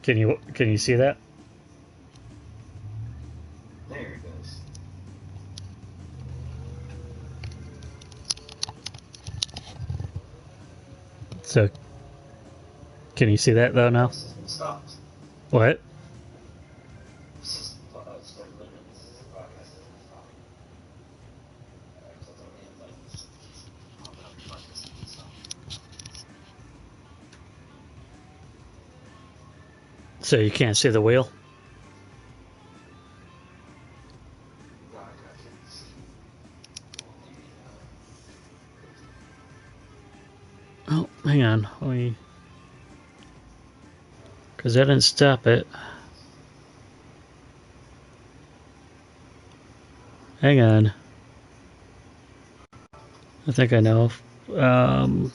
Can you see that? There it goes. So can you see that though now? This has been stopped. What? It's been limited. The broadcast has been stopped. I clicked on the invite. Oh, no, the broadcast has been stopped. So you can't see the wheel? God, I can't see. Well, maybe, Oh, hang on. Because I didn't stop it. Hang on. I think I know. Um,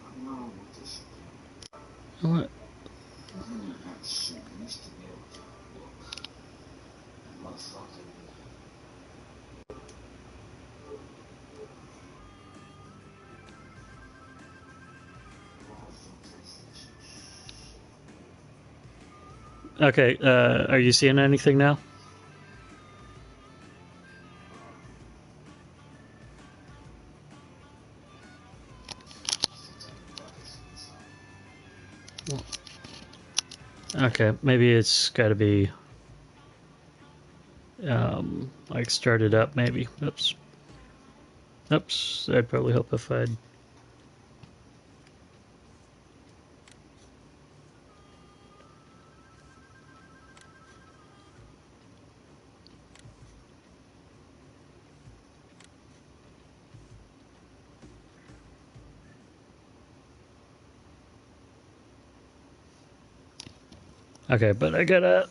I don't know what this should do. what? That shit used to be able to look. That motherfucker. Okay, are you seeing anything now? Okay, maybe it's got to be like started up. Maybe. Oops. Oops. I'd probably help if I'd. Okay, but I gotta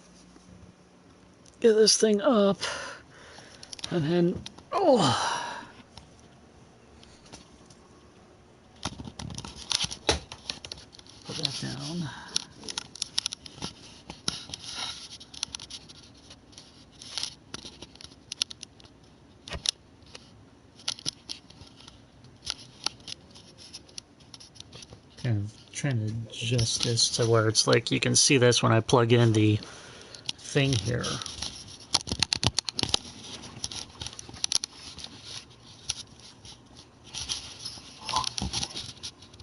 get this thing up, and then put that down. Kind of trying to adjust this to where it's like you can see this when I plug in the thing here.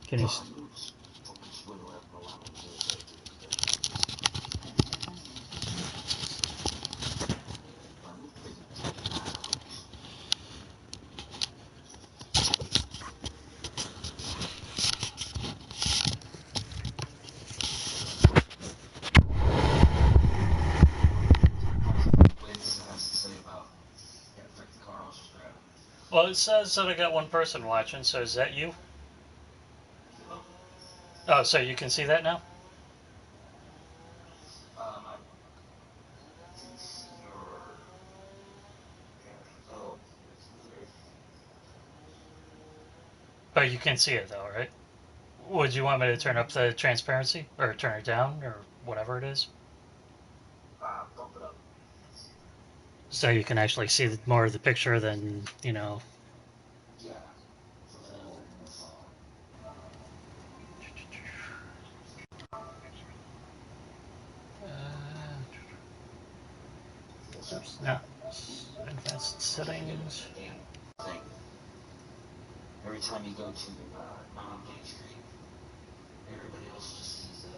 Can you? Well, it says that I got one person watching. So is that you? Oh, so you can see that now? Oh, you can see it though, right? Would you want me to turn up the transparency or turn it down or whatever it is? Bump it up. So you can actually see more of the picture than, you know. Yeah. So it's a little more solid. Oops, no. Advanced settings. Thing. Every time you go to non-engaged screen, everybody else just sees the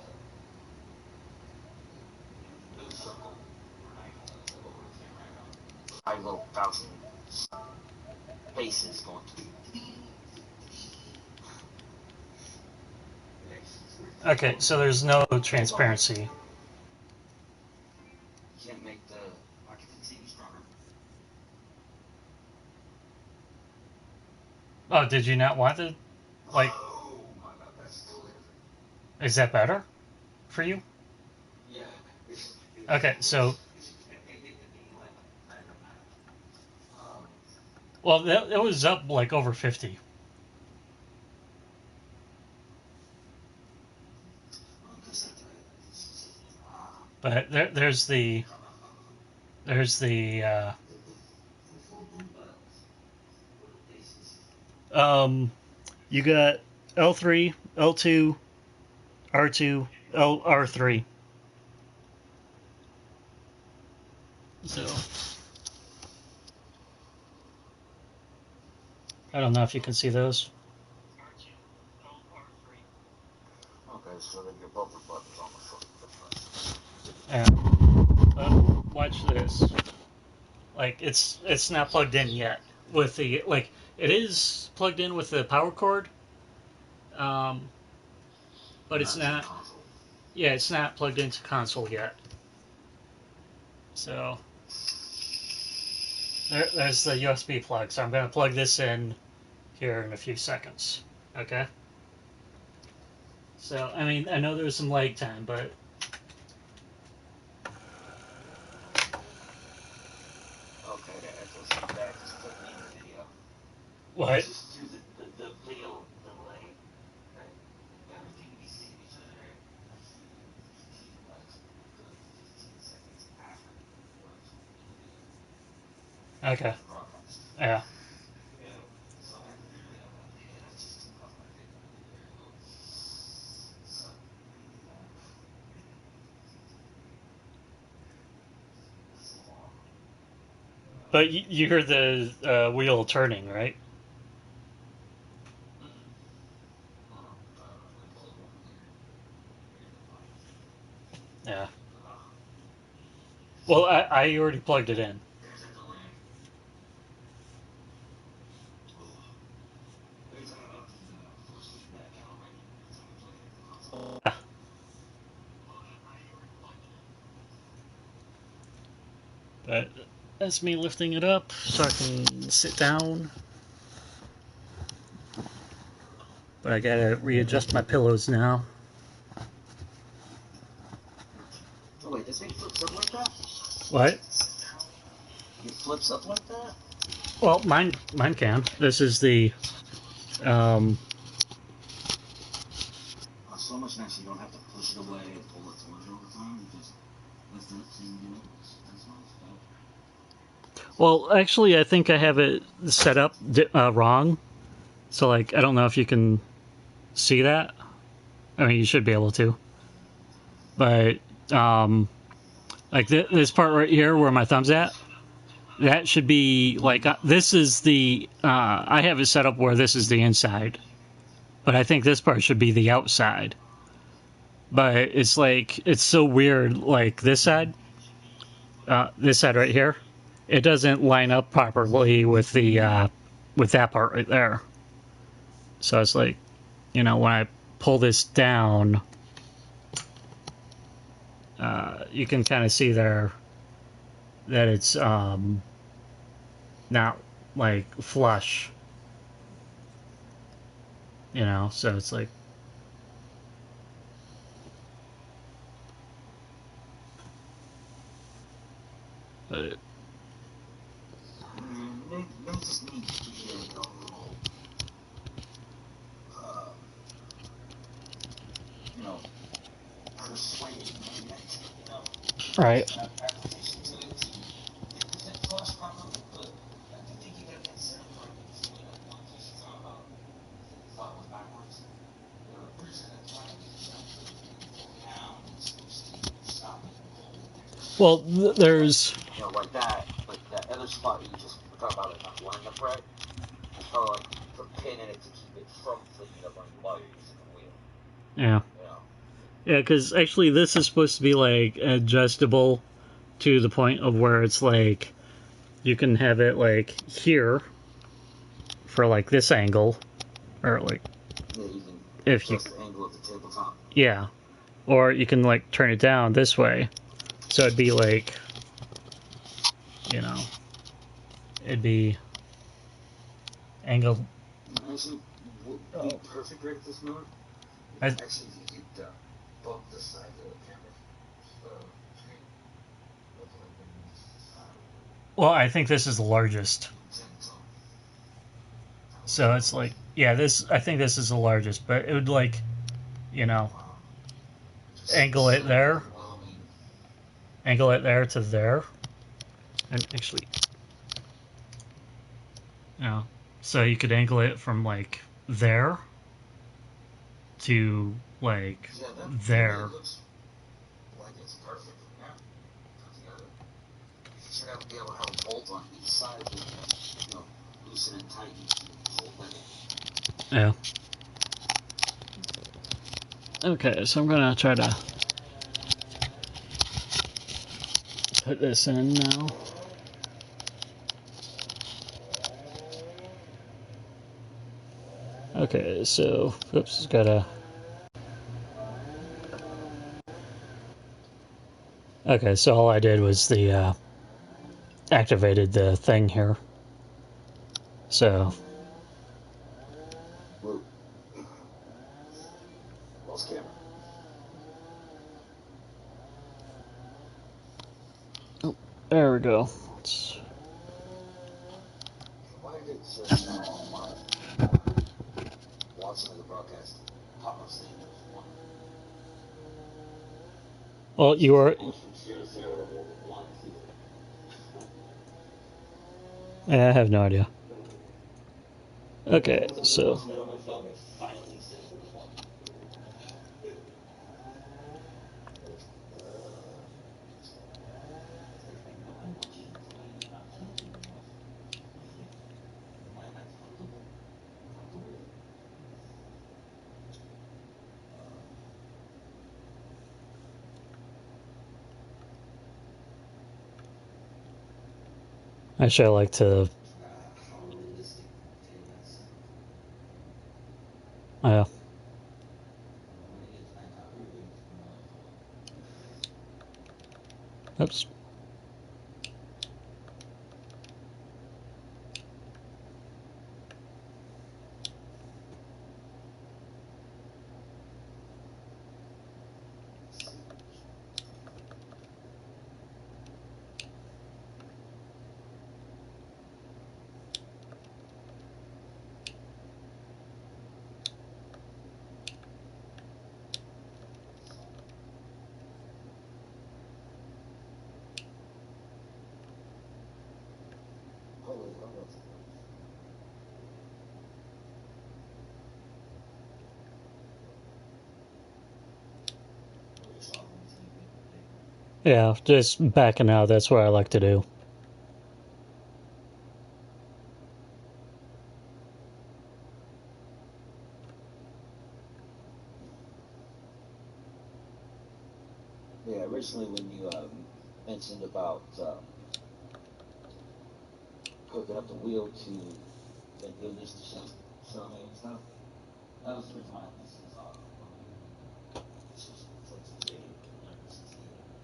blue circle or an icon that's like over the camera icon. I little bouncing faces going to Okay, so there's no transparency. You can't make the occupancy stronger. Oh, did you not want the, like, Oh my god, that's still is that better for you? yeah. Okay, so Well, that was up like over 50. But there's the um you got L3, L2, R2, R3. So I don't know if you can see those. Okay, so then your bumper button's on the front. Yeah. Watch this. Like it's not plugged in yet with the like it is plugged in with the power cord, um, but it's not. Yeah, it's not plugged into console yet. So there's the USB plug. So I'm gonna plug this in here in a few seconds. Okay. So I mean I know there's some lag time, but Okay, that just put me in the video. what? Just do the video delay. Right? Everything we see each other. 15 seconds after Okay. the broadcast. Yeah. Yeah. So that's just too much. I think so, that's long. But you heard the wheel turning, right? Yeah. Well, I already plugged it in. There's a delay. Are you talking about the force feedback calibrating every time you plug it into the console? Yeah. But that's me lifting it up so I can sit down. But I gotta readjust my pillows now. Oh wait, this thing flips up like that? What? It flips up like that? Well, mine can. This is the um. Oh, so much nicer. You don't have to push it away and pull it towards you all the time. You just lift it so you can get it. That's nice. Well, actually, I think I have it set up wrong. So like, I don't know if you can see that. I mean, you should be able to. But like this part right here where my thumb's at, that should be like this is the. I have it set up where this is the inside, but I think this part should be the outside. But it's like it's so weird. Like this side right here, it doesn't line up properly with the with that part right there. So it's like, when I pull this down, you can kind of see there that it's not like flush. So it's like. But They just need to get a little, uh, you know, persuaded right. application to it to get the flush properly, but I do think you gotta get set up right. So, like one case you talk about, the thought was backwards. They were pretty sure that's right because pull down and it's supposed to stop it and pull it there. Well, there's. Like that, like that other spot you just talk about it not lining up right. It's probably like the pin in it to keep it from flicking up on you while you're using the wheel. Yeah. You know? Yeah, because actually this is supposed to be like adjustable to the point of where it's like you can have it like here for like this angle, or like Yeah, you can if you adjust the angle of the tabletop. yeah, or you can like turn it down this way, so it'd be like you know it'd be angled. Actually, would be perfect right at this moment. I, Actually, if you could bump the side of the camera screen, well, I think this is the largest. So it's like, yeah, this, I think this is the largest, but it would like, you know, angle it there, angle it there to there, and actually, you know, so you could angle it from like there to like there. Like it's perfect. Yeah. Put together. You should have to be able to have a bolt on each side with, loosen and tighten the whole thing. Yeah. Okay, so I'm gonna try to put this in now. Okay, so oops, gotta. Okay, so all I did was the activated the thing here. So Blue. Lost camera. oh, there we go. Let's, Why did it say now on my watching the broadcast? Pop up saying there's one. well, you were. I have no idea. Okay, so actually, I like to. Yeah. Oops. Yeah, just backing out. That's what I like to do. Yeah, originally when you mentioned about hooking up the wheel to do this to show me and stuff, that was the reason why this is off. This was for today,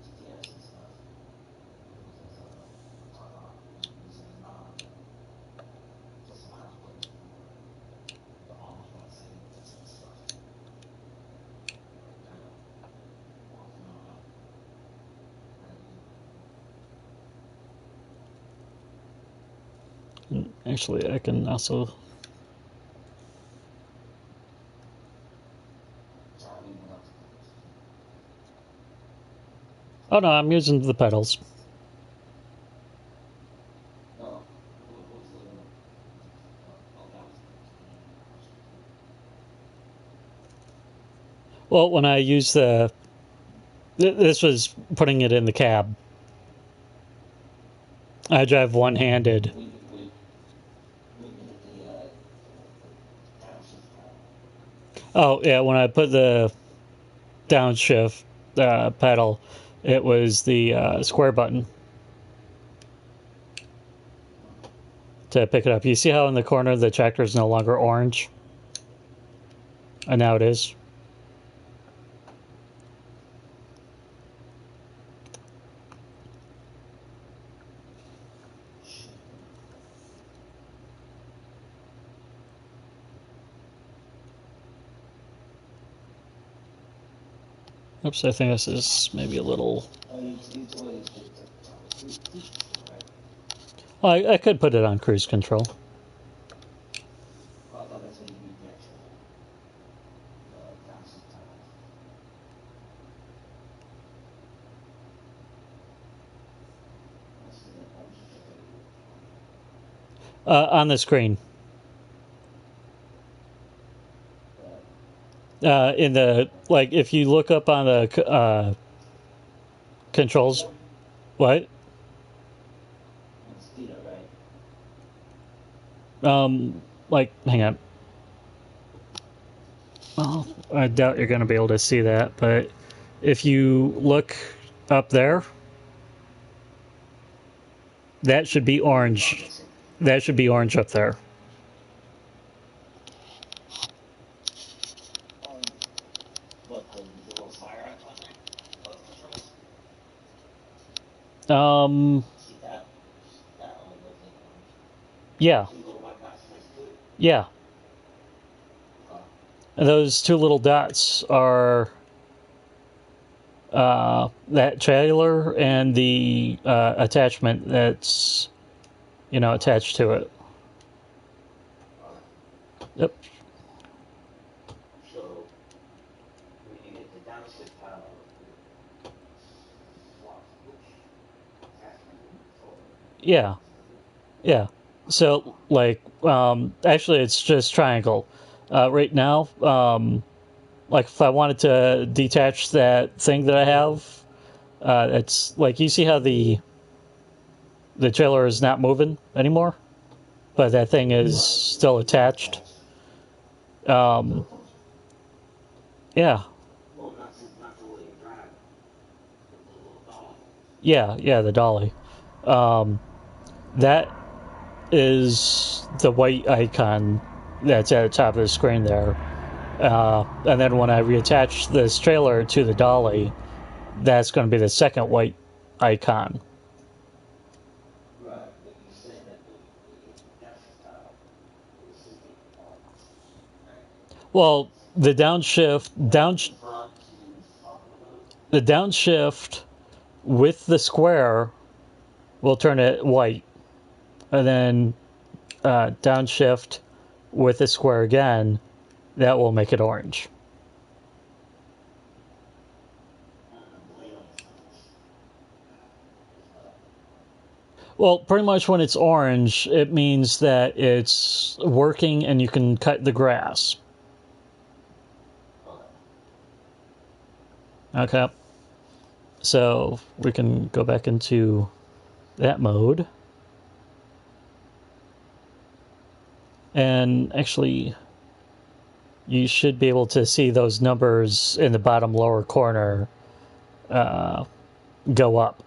GPS and stuff. Because this is not just how to put the almost want to say this and stuff. Kind of walking on. And actually, I can also. Oh no, I'm using the pedals. Well, when I use the. This was putting it in the cab. I drive one handed. Oh, yeah, when I put the downshift pedal, it was the square button to pick it up. You see how in the corner the tractor is no longer orange? And now it is. Oops, I think this is maybe a little. Well, I could put it on cruise control. On the screen. In the like, if you look up on the controls, what? Speed up, right? Like, hang on. Well, I doubt you're going to be able to see that, but if you look up there, that should be orange. That should be orange up there. What, the little fire icon there? Both controls? Um, See that? That only goes in orange. yeah, Two little white dots next to it? yeah. Okay. And those two little dots are that trailer and the attachment that's, attached to it. Yep. So, when you hit the downshift tile, swap which attachment you control. Yeah. Yeah. So, like, actually, it's just triangle. Right now, like, if I wanted to detach that thing that I have, it's like, you see how the trailer is not moving anymore, but that thing is still attached. Um, yeah, Well, not to let you drive, but the little dolly. yeah, the dolly. Um, that is the white icon that's at the top of the screen there. And then when I reattach this trailer to the dolly, that's going to be the second white icon. Right, but you said that when you hit the downshift tile, it was still getting orange, right? Well, the downshift down The front you was talking about? the downshift with the square will turn it white, and then downshift with the square again, that will make it orange. Well, pretty much when it's orange, it means that it's working and you can cut the grass. Okay. So we can go back into that mode. And actually, you should be able to see those numbers in the bottom lower corner go up.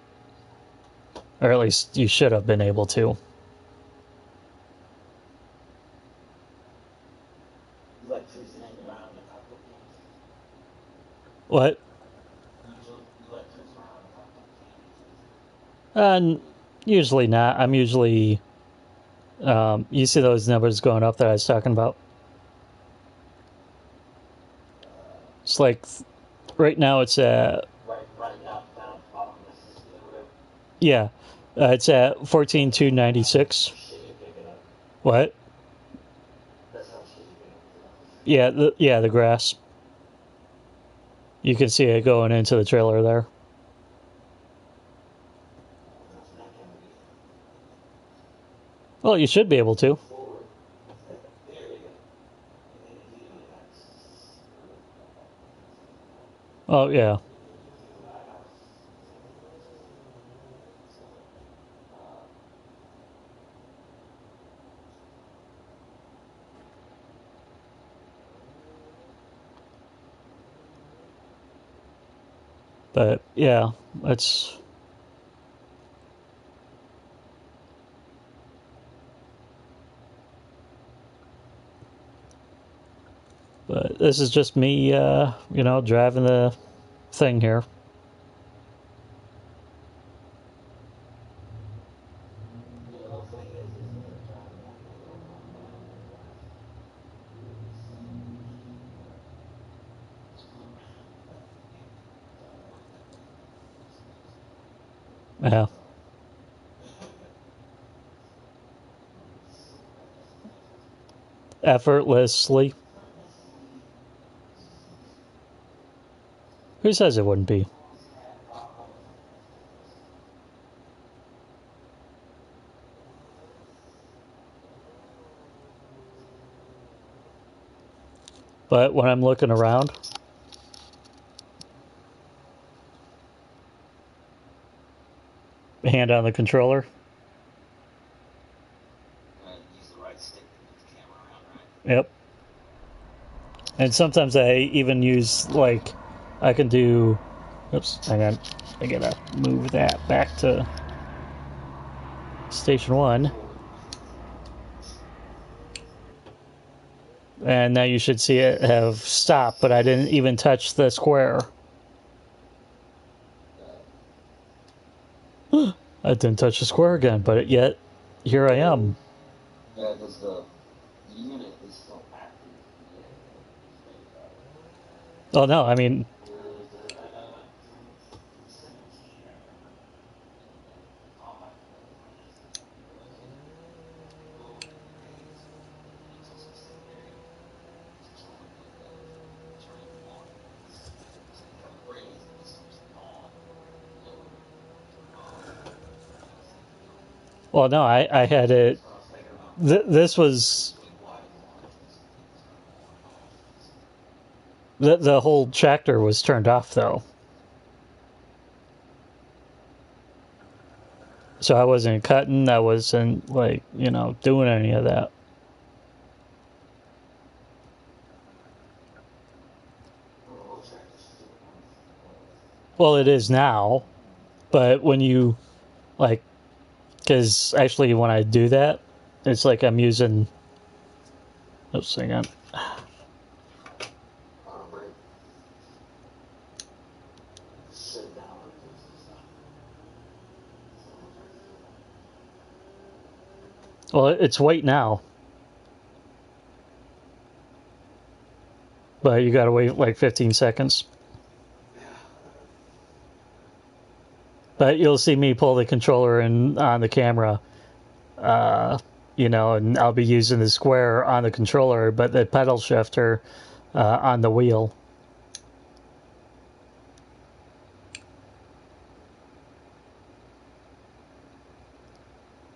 Or at least you should have been able to. You like cruising around the cockpit games? What? You like cruising around the cockpit Usually not. I'm usually. You see those numbers going up that I was talking about? It's like right now it's at. Right down at the bottom of the system or whatever. Yeah. It's at 14,296. Shit you're picking up. What? That's how shit you're picking up. Yeah, the grass. You can see it going into the trailer there. Well, you should be able to. Forward. There you go. And then if you do Oh, yeah. But, yeah, that's. But this is just me, driving the thing here. Yeah. Effortlessly. Who says it wouldn't be? But when I'm looking around, hand on the controller. Use the right stick to move the camera around, right? Yep. And sometimes I even use, like, I can do. Oops, hang on. I gotta move that back to station one. And now you should see it have stopped, but I didn't even touch the square. I didn't touch the square again, but yet, here I am. Yeah, because the unit is still active. Oh no, I mean, well, no, I had it. This was the whole tractor was turned off though, so I wasn't cutting. I wasn't like doing any of that. Well, it is now, but when you like, because actually when I do that, it's like I'm using. Oops, hang on. Well, it's white now, but you gotta wait like 15 seconds. But you'll see me pull the controller in on the camera, and I'll be using the square on the controller, but the pedal shifter on the wheel.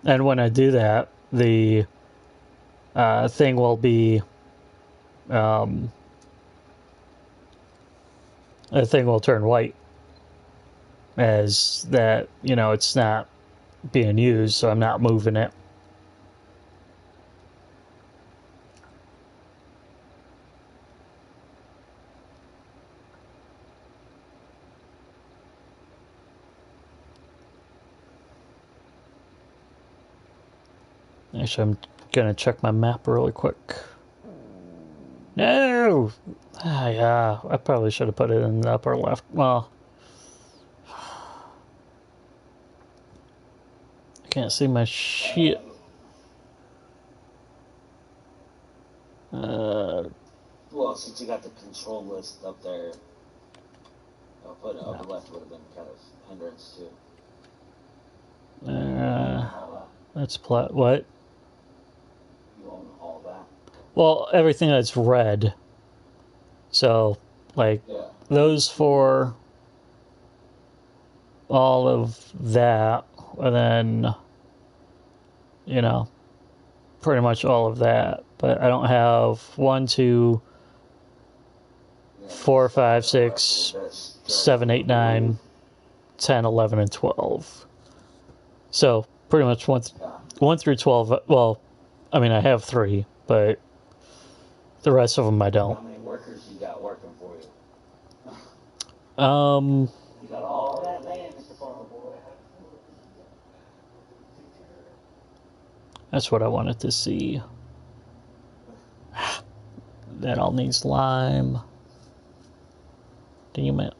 And when I do that, the thing will be, the thing will turn white as that, it's not being used, so I'm not moving it. Actually, I'm gonna check my map really quick. No! Yeah, I probably should have put it in the upper left. Well, I can't see my shit. Well, since you got the control list up there, I'll put it upper left would have been kind of hindrance too. That's what? You own all that. Well, everything that's red. So, like, Yeah. those for all of that, and then, pretty much all of that. But I don't have 1, 2, 4, 5, 6, 7, 8, 9, 10, 11, and 12. So, pretty much 1 through 12. Well, I mean, I have 3, but the rest of them I don't. How many workers you got working for you? You got all that land, Mr. Farmer Boy. That's what I wanted to see. That all needs lime. Damn it.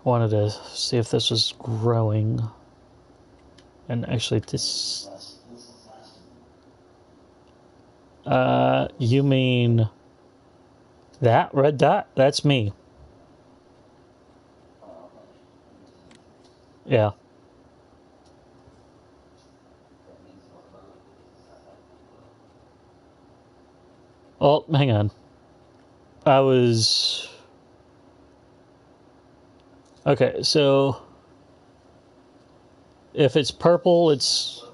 I wanted to see if this was growing. And actually this... you mean... that red dot? That's me. Yeah. Oh, hang on. I was... Okay, so... if it's purple, it's...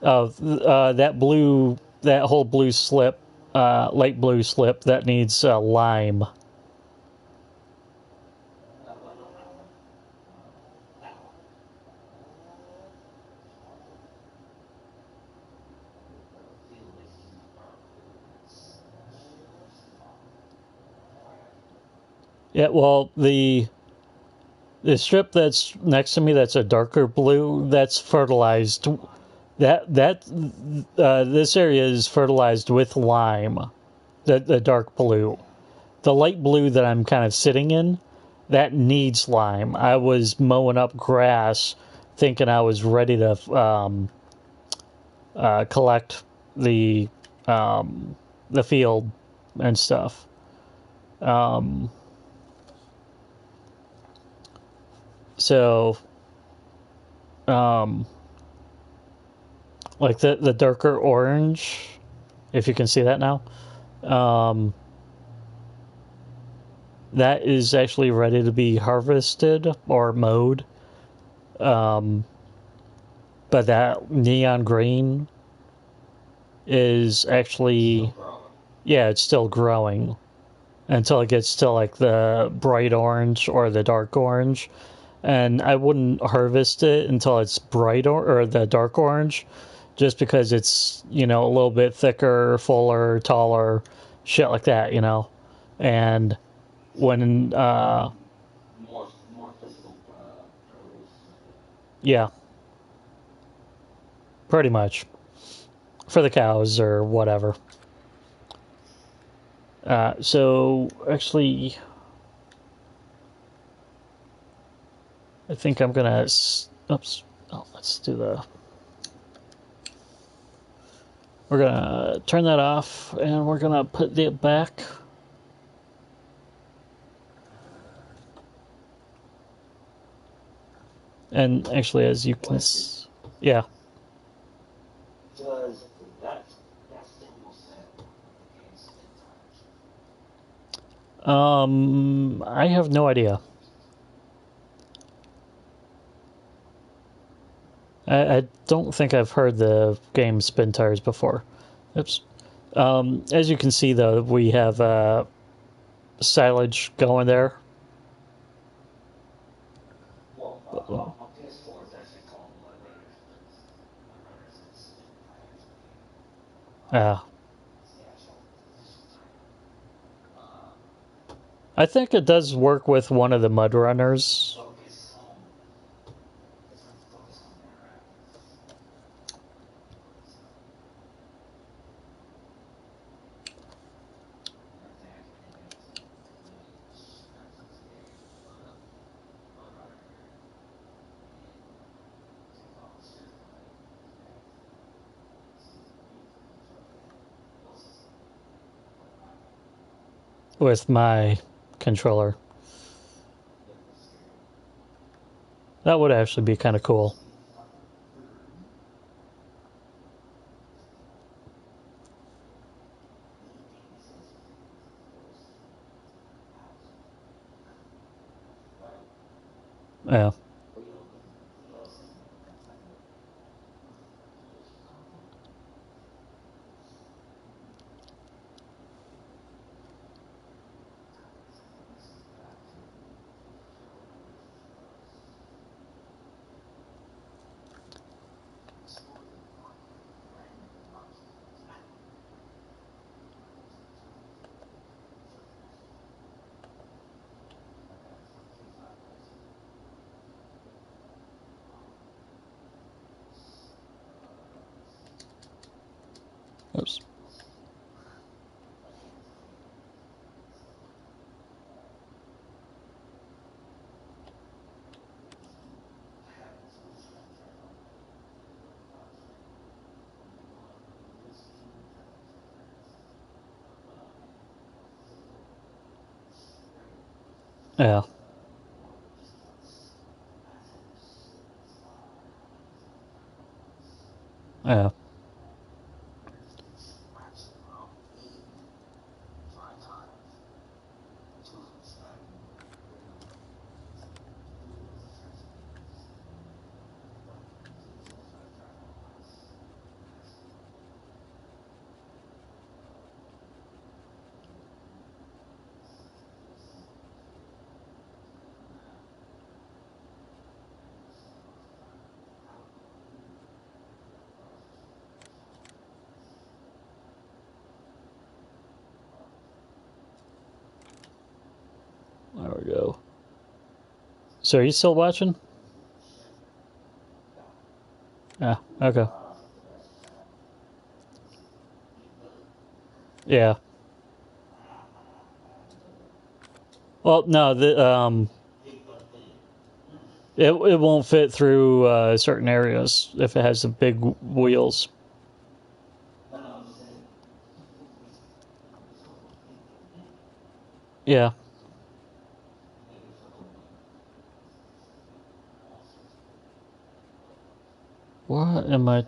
That blue, that whole blue slip, light blue slip, that needs lime. Yeah, well, the strip that's next to me, that's a darker blue, that's fertilized. This area is fertilized with lime. The dark blue, the light blue that I'm kind of sitting in, that needs lime. I was mowing up grass, thinking I was ready to collect the the field and stuff. Um, so um, like the darker orange, if you can see that now, um, that is actually ready to be harvested or mowed. Um, but that neon green is actually, yeah, it's still growing until it gets to like the bright orange or the dark orange. And I wouldn't harvest it until it's bright or the dark orange, just because it's, you know, a little bit thicker, fuller, taller, shit like that, you know. And when More physical produce. yeah, pretty much for the cows or whatever. So actually, I think I'm gonna. Oops. Oh, let's do the. We're gonna turn that off, and we're gonna put it back. And actually, as you can, yeah. Does that signal set the game's spin times? I have no idea. I don't think I've heard the game spin tires before. Oops. As you can see, though, we have silage going there. Well, on PS4, it's actually called Mud Runners, but Mud Runners is spin tires game. Uh, It's the actual official title. Uh, I think it does work with one of the mud runners. focus on it's going to focus on interactive. So one thing I can think of is include strategies game. Load up Mud Runner here and take off the steering wheel and connect system with my With my controller. steering wheel. That would actually be kind of cool. Yeah. Oops. Yeah. Yeah. There we go. So are you still watching? Yeah. Okay. Yeah. Well, no. It won't fit through certain areas if it has the big wheels. Yeah. What am I?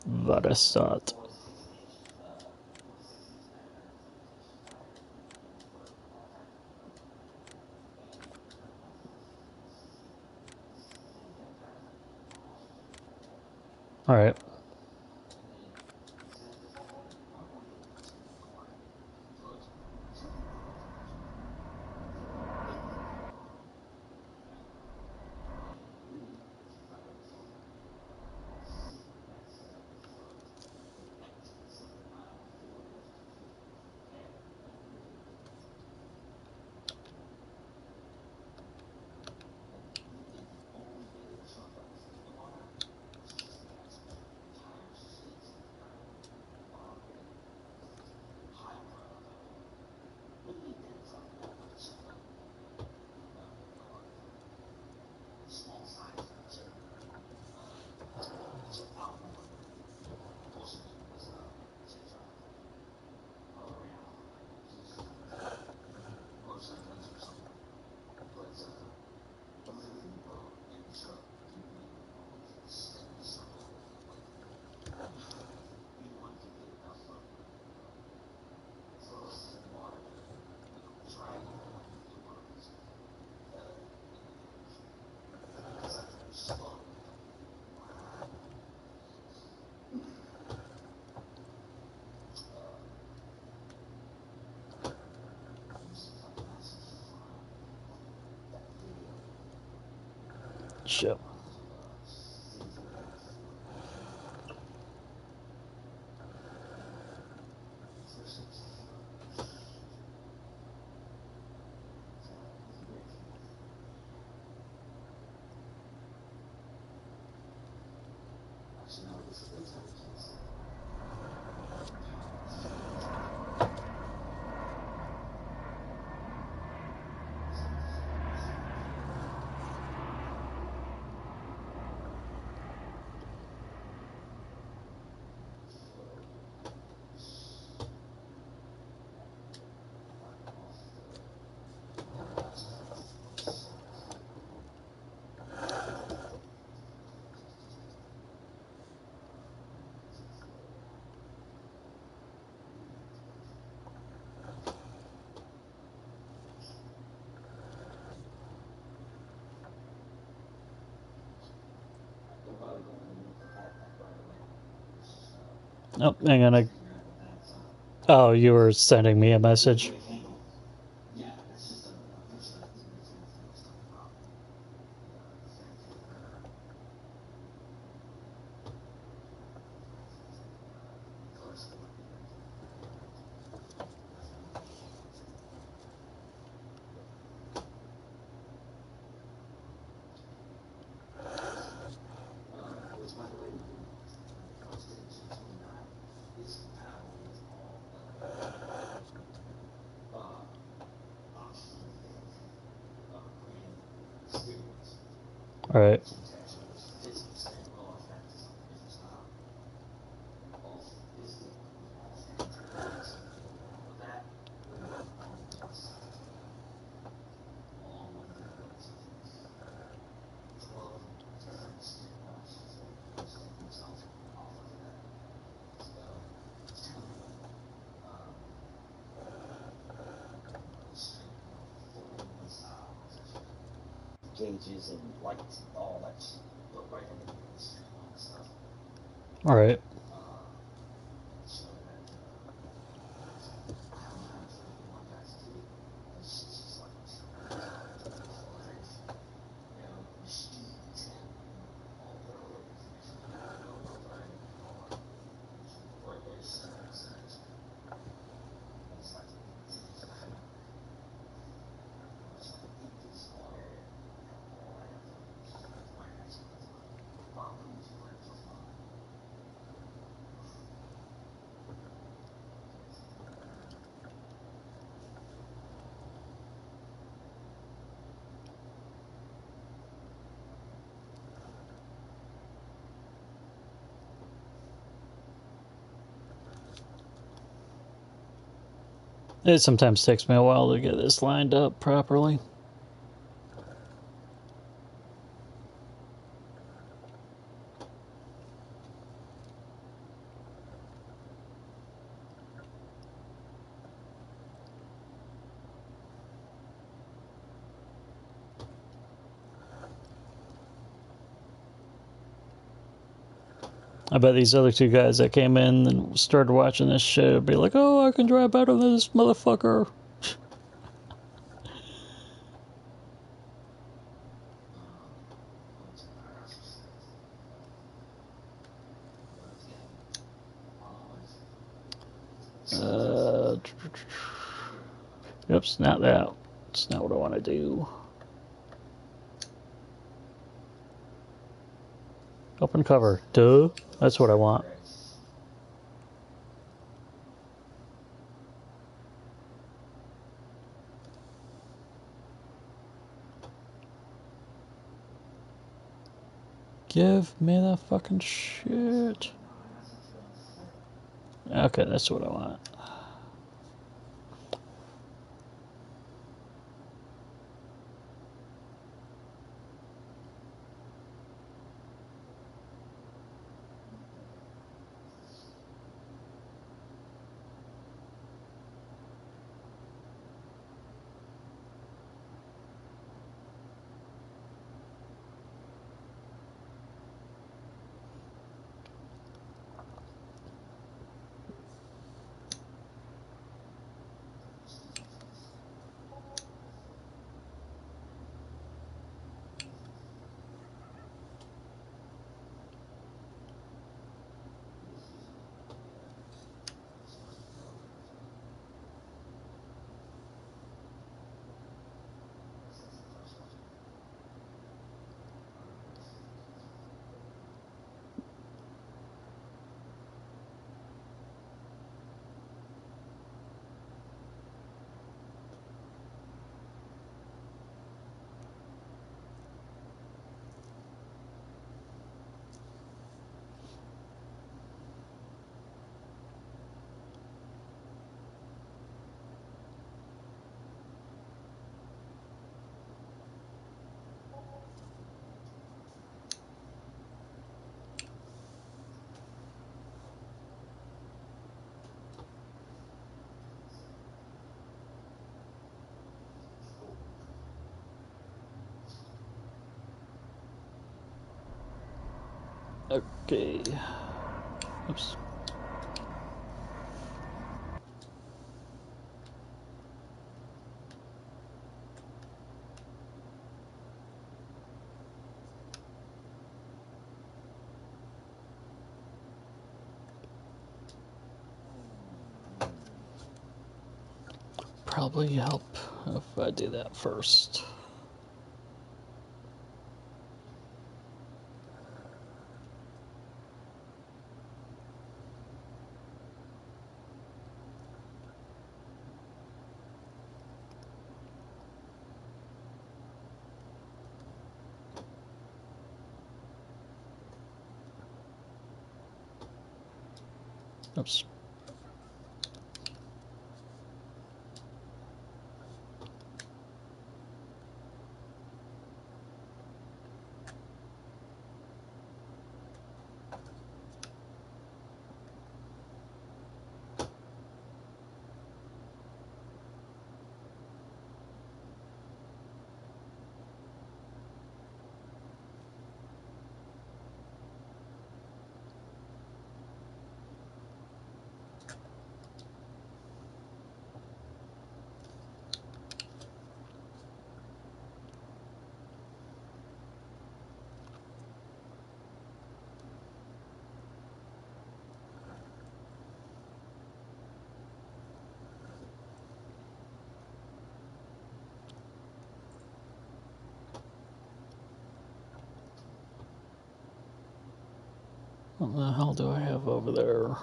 What a start. All right. Shit. Oh, hang on. Oh, you were sending me a message. All right. All right. It sometimes takes me a while to get this lined up properly. I bet these other two guys that came in and started watching this shit would be like, oh, I can drive better than this motherfucker. Oops, not that. That's not what I want to do. Open cover. Duh. That's what I want. Give me the fucking shit. Okay, that's what I want. Okay. Oops. Probably help if I do that first. Oops. What the hell do I have over there?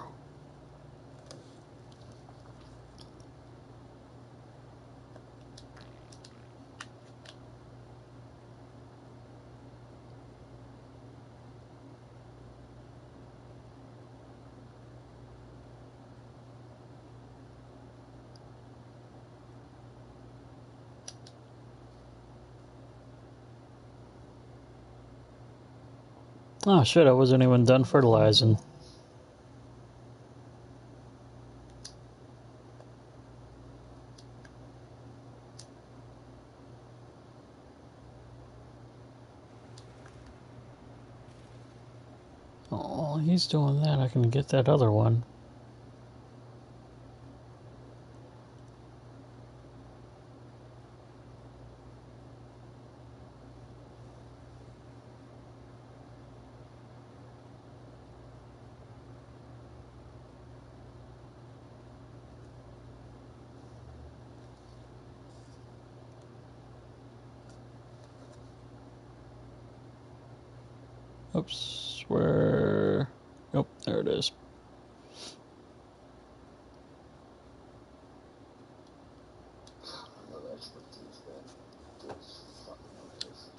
Oh shit, I wasn't even done fertilizing. Oh, while he's doing that, I can get that other one. Oops, where? Nope, there it is. I love expertise, man. Dude, it's fucking hilarious.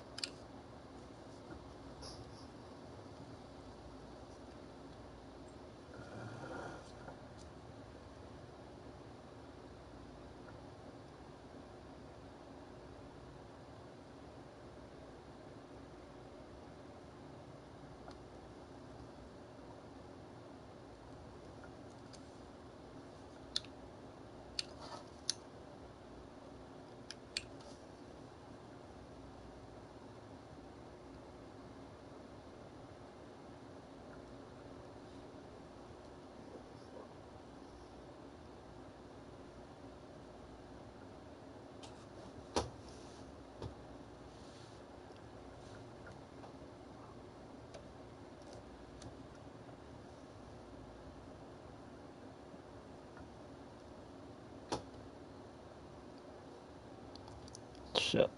Shit.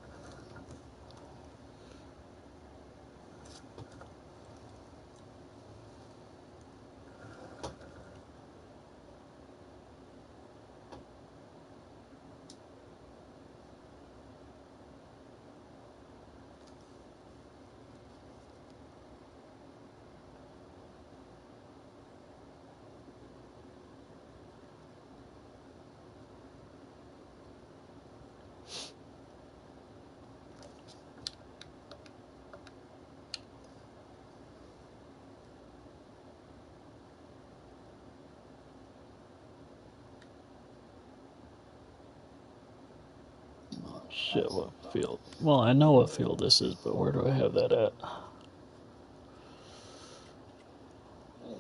Shit, what field? Well, I know what field this is, but where do I have that at?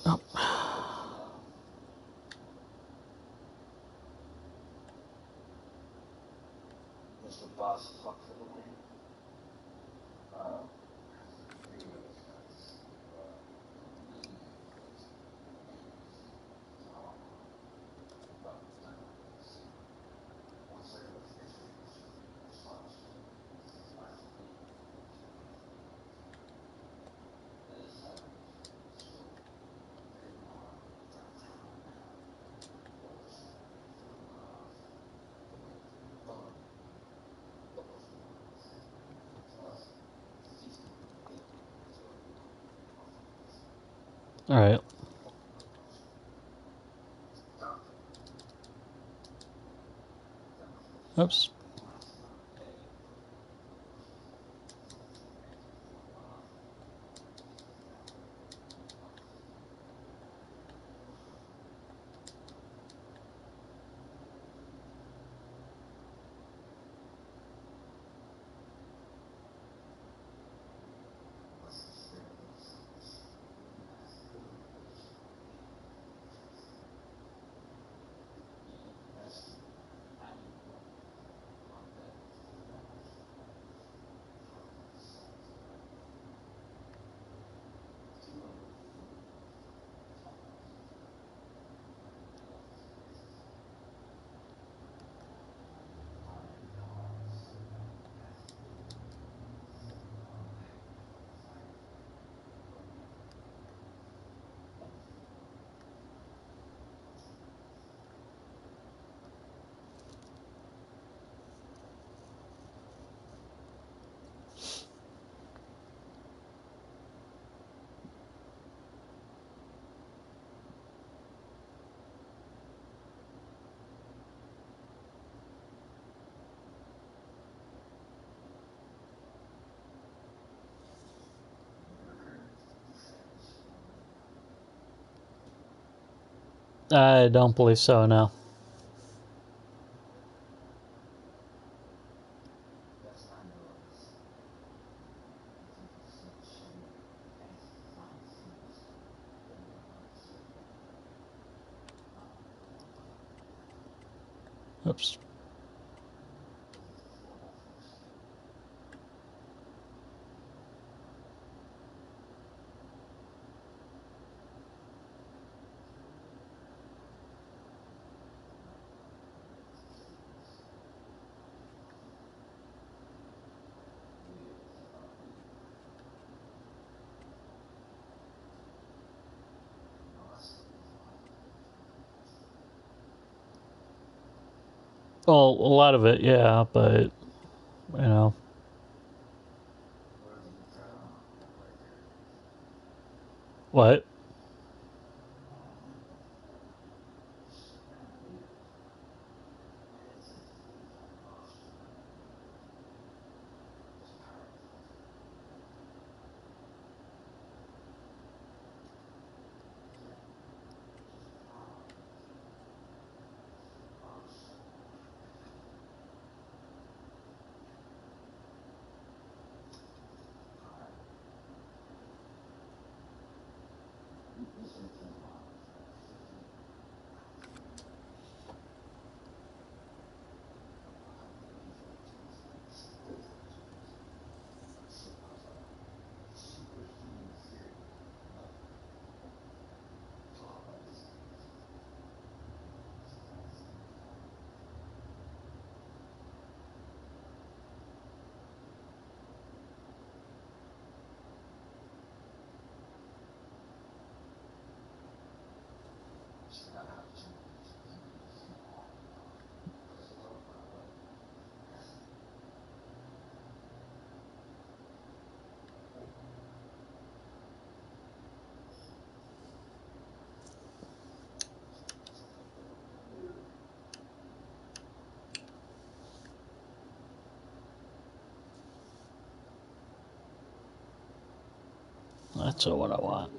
Oh. Mr. Boss fuck for the win. Alright. Oops. I don't believe so, no. That's kind of I think it's showing fast design seems to be Oops. Well, a lot of it, yeah, but, you know. What? That's what I want.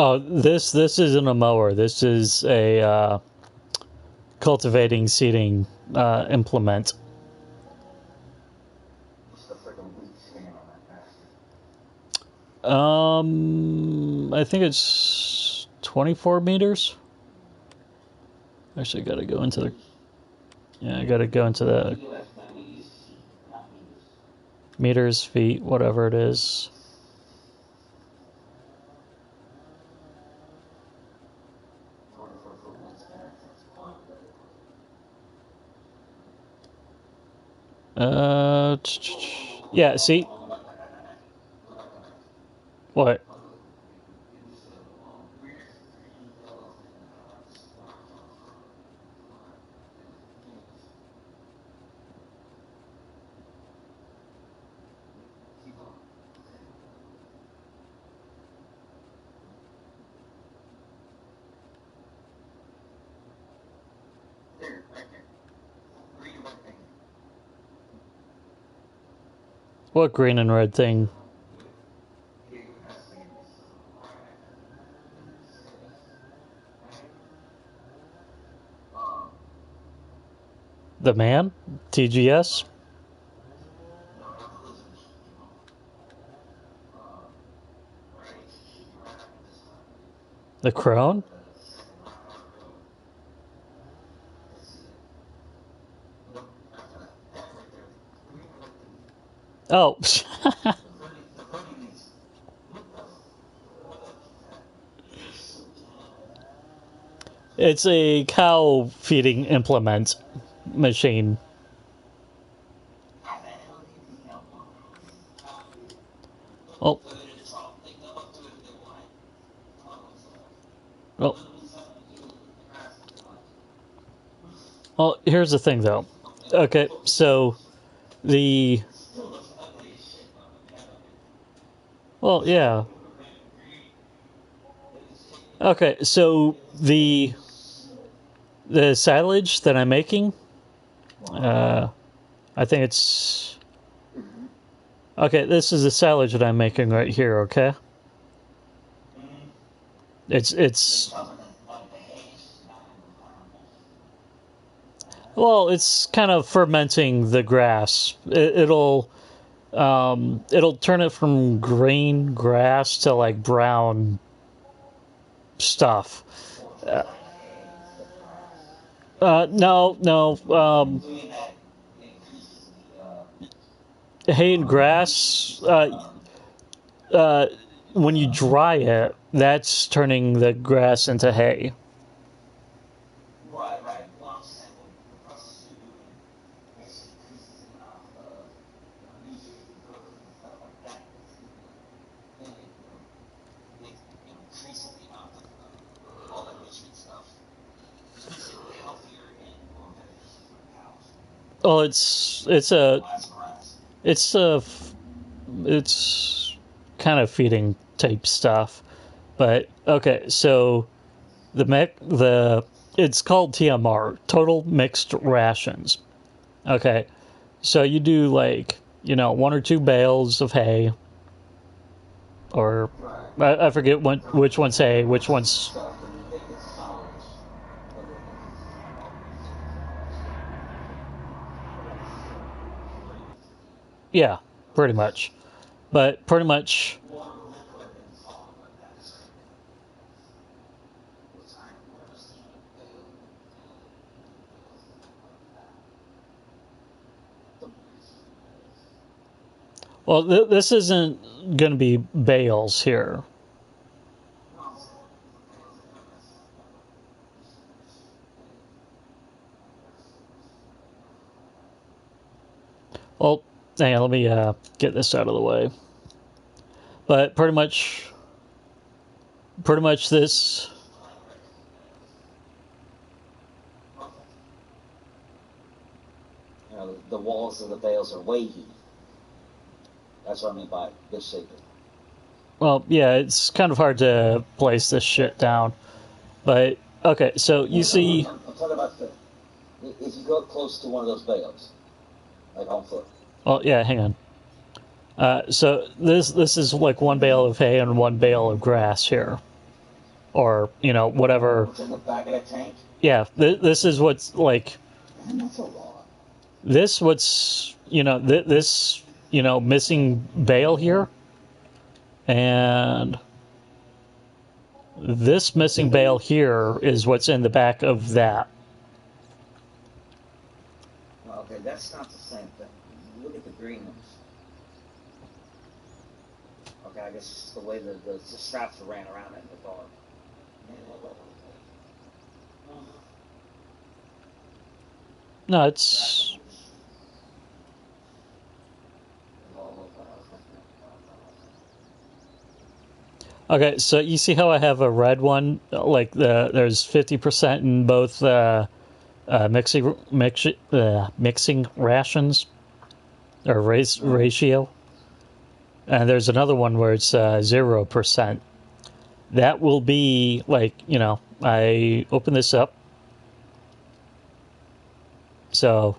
Oh, this isn't a mower. This is a cultivating seeding implement. I think it's 24 meters. Actually, gotta go into the. Yeah, I gotta go into the meters, feet, whatever it is. Yeah. See what? What green and red thing? The man? TGS? The crone? Oh. It's a cow feeding implement machine. Oh. Well, well, here's the thing, though. Okay, so the well, yeah. Okay, so the silage that I'm making, uh, I think it's okay. This is the silage that I'm making right here. Okay, it's well, it's kind of fermenting the grass. It'll turn it from green grass to like brown stuff. Uh, no, no. Hay and grass. Uh, when you dry it, that's turning the grass into hay. Well, it's a it's kind of feeding type stuff, but okay. So the it's called TMR, total mixed rations. Okay, so you do like one or two bales of hay, or I forget which one's hay, which one's yeah, pretty much. But pretty much, well, this isn't going to be bales here. Well, hang on, let me get this out of the way. But pretty much this. The walls of the bales are wavy. That's what I mean by good shaping. Well, yeah, it's kind of hard to place this shit down. But okay, so you see. I'm talking about if you go close to one of those bales, like on foot. Well, yeah, hang on. So this is like one bale of hay and one bale of grass here, or whatever. What's in the back of the tank? Yeah, this is what's like. Man, that's a lot. This what's this missing bale here, and this missing bale here is what's in the back of that. Okay, that's not the same thing. Look at the green ones. Okay, I guess it's the way the straps ran around it in the car. No, it's okay. So you see how I have a red one? Like there's 50% in both mixing rations or ratio, and there's another one where it's 0%. That will be like I open this up, so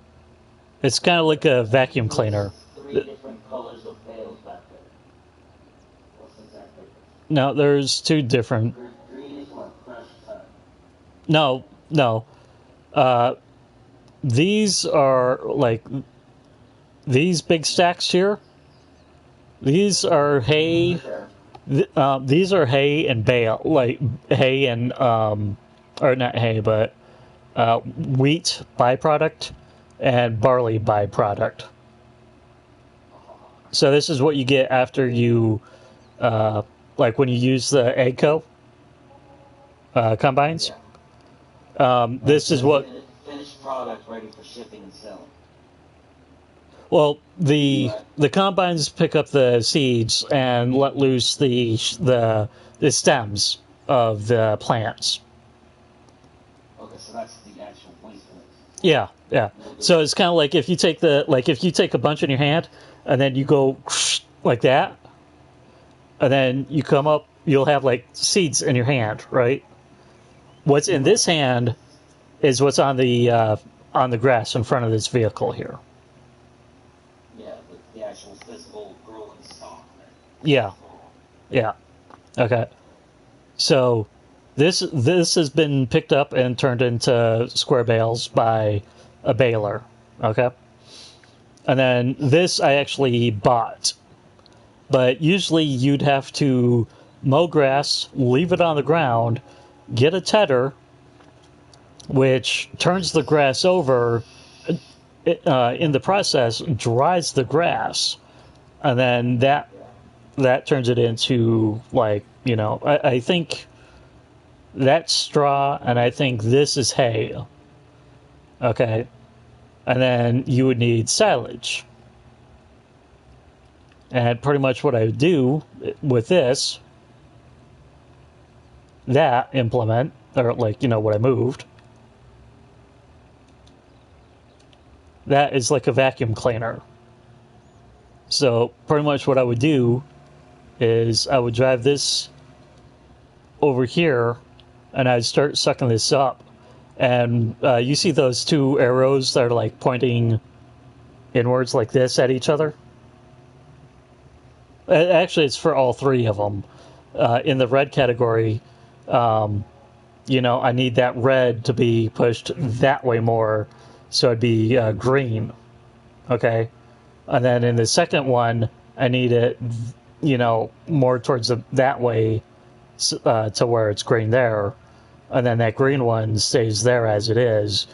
it's kind of like a vacuum cleaner. Three different colors of bales back there. What's exactly? No, there's two different. Green is what? Fresh tire. No, no. Uh, these are like these big stacks here. These are hay. Okay. These are hay and bale, like hay and or not hay, but wheat byproduct and barley byproduct. So this is what you get after you, like when you use the Agco combines. Yeah. Right. This So is it's what. finished product ready for shipping and selling. Well, the Right. the combines pick up the seeds and let loose the stems of the plants. Okay. So that's the actual waste of it. Yeah, yeah. A little bit. So it's kind of like if you take a bunch in your hand and then you go like that, and then you come up, you'll have like seeds in your hand, right? What's in Right. this hand is what's on the grass in front of this vehicle here. Yeah. The actual physical growing stock there. Yeah, yeah. Okay. So this has been picked up and turned into square bales by a baler. Okay. And then this I actually bought. But usually you'd have to mow grass, leave it on the ground, get a tedder, which turns the grass over, in the process dries the grass, and then that Yeah. that turns it into, like, I think that's straw, and I think this is hay. Okay. And then you would need silage. And pretty much what I would do with that implement, or like, what I moved, that is like a vacuum cleaner. So pretty much what I would do is I would drive this over here and I'd start sucking this up. And you see those two arrows that are like pointing inwards like this at each other? Actually, it's for all three of them. In the red category, um, I need that red to be pushed that way more, so it'd be green. Okay. And then in the second one, I need it, more towards that way, to where it's green there. And then that green one stays there as it is.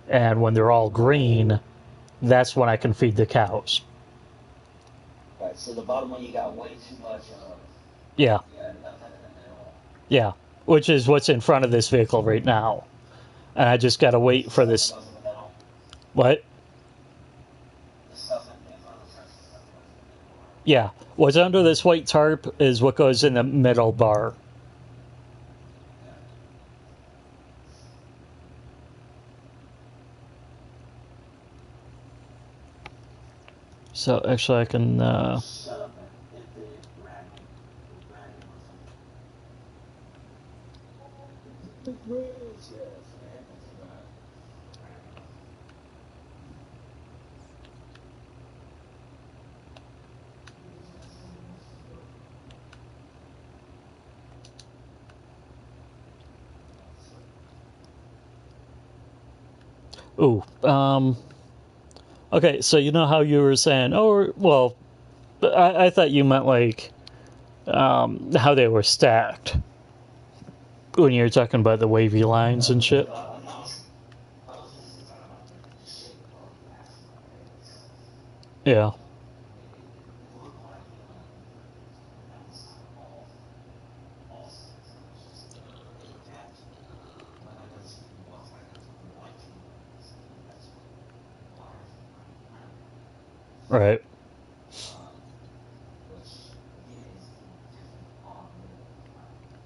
And when they're all green, that's when I can feed the cows. Right. So the bottom one you got way too much of. Yeah, You got nothing in there at all. yeah. Which is what's in front of this vehicle right now. And I just got to What's wait the for stuff that this. goes in the middle? What? The stuff in front of the truck is the stuff that goes in the middle. Yeah. What's under this white tarp is what goes in the middle bar. Yeah. So actually, I can. Shut up and hit the dragon. The dragon or something. The bridge, yes, man. That's right. Dragon. Ooh. Okay, so you know how you were saying, oh, well, I thought you meant like how they were stacked when you were talking about the wavy lines and shit. I was just talking about the shape of the actual base. Yeah. It looked like that was kind of all sides. It was just they were attached. But I know some people was like that's what they like to do. That's what wires and iron. Right. Um, which again is different on the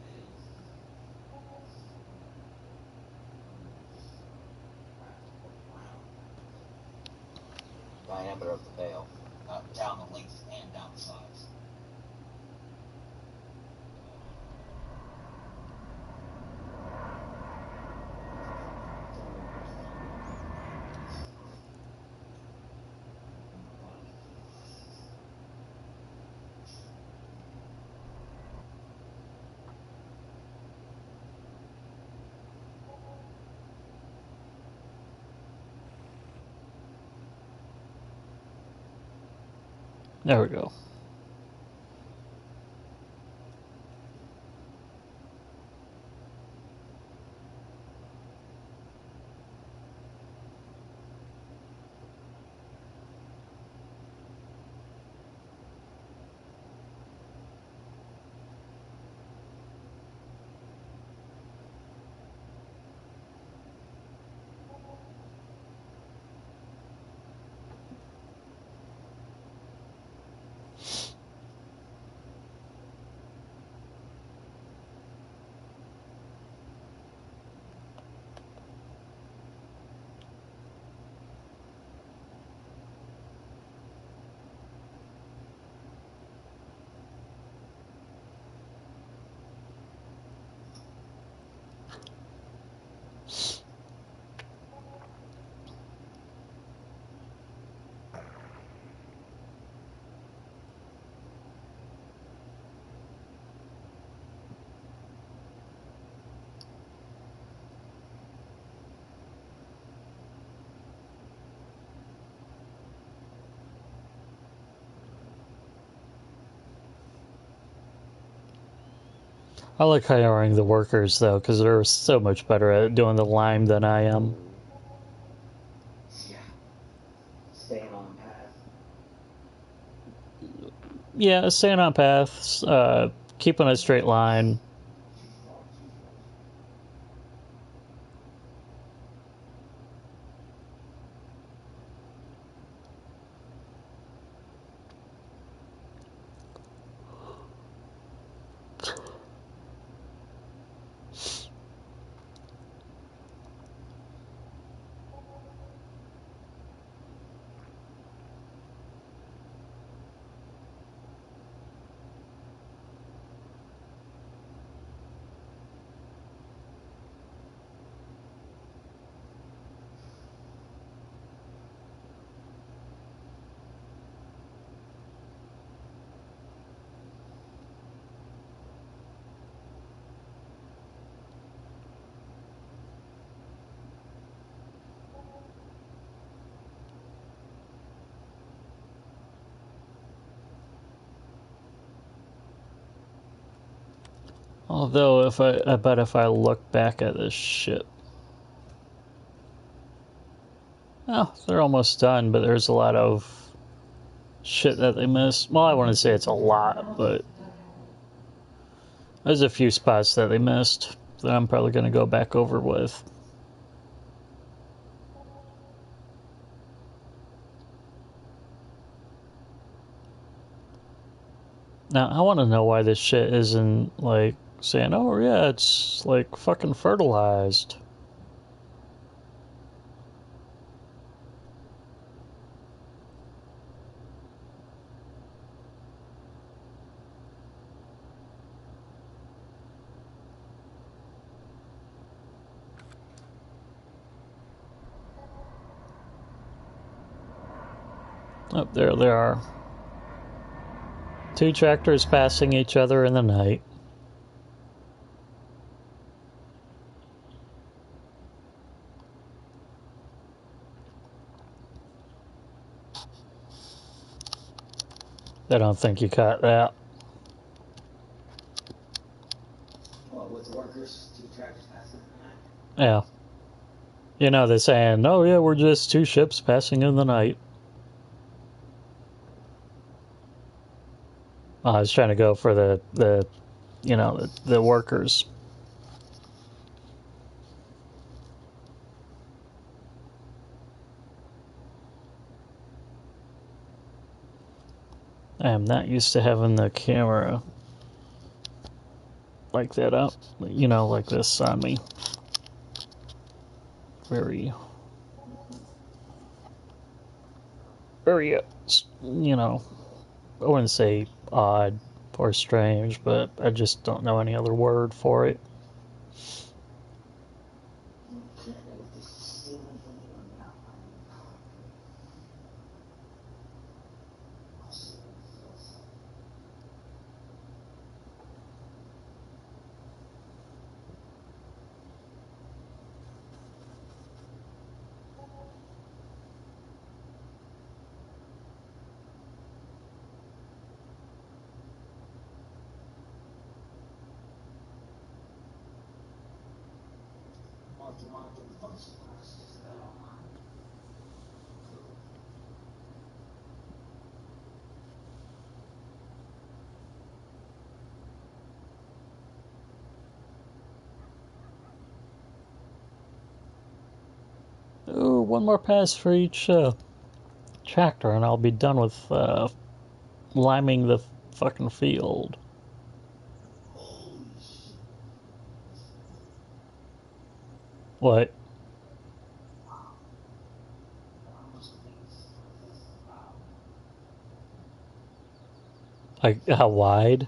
base. Diameter of the bale, down the length and down the sides. There we go. I like hiring the workers though, because they're so much better at doing the lime than I am. Yeah. Staying on path. Yeah, staying on paths, keeping a straight line. Too far, too far. Although, I bet if I look back at this shit, oh, they're almost done. But there's a lot of shit that they missed. Well, I wouldn't say it's a lot, but there's a few spots that they missed that I'm probably going to go back over with. Now, I want to know why this shit isn't like saying, "Oh yeah, it's like fucking fertilized." Oh, there they are. Two tractors passing each other in the night. I don't think you caught that. Well, with the workers, two tractors passing in the night. Yeah. You know, they're saying, "Oh yeah, we're just two ships passing in the night." I was trying to go for the you know, the workers. I am not used to having the camera like that up, you know, like this on me. Very, very, you know, I wouldn't say odd or strange, but I just don't know any other word for it. Okay, with this stealing from the outline. I'll see what it feels like. Ooh, one more pass for each tractor, and I'll be done with liming the fucking field. What? Like, how wide?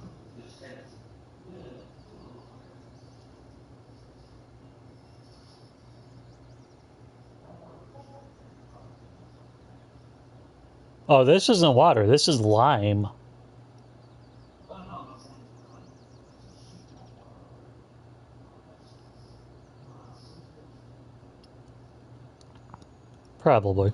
Oh, this isn't water. This is lime. Probably.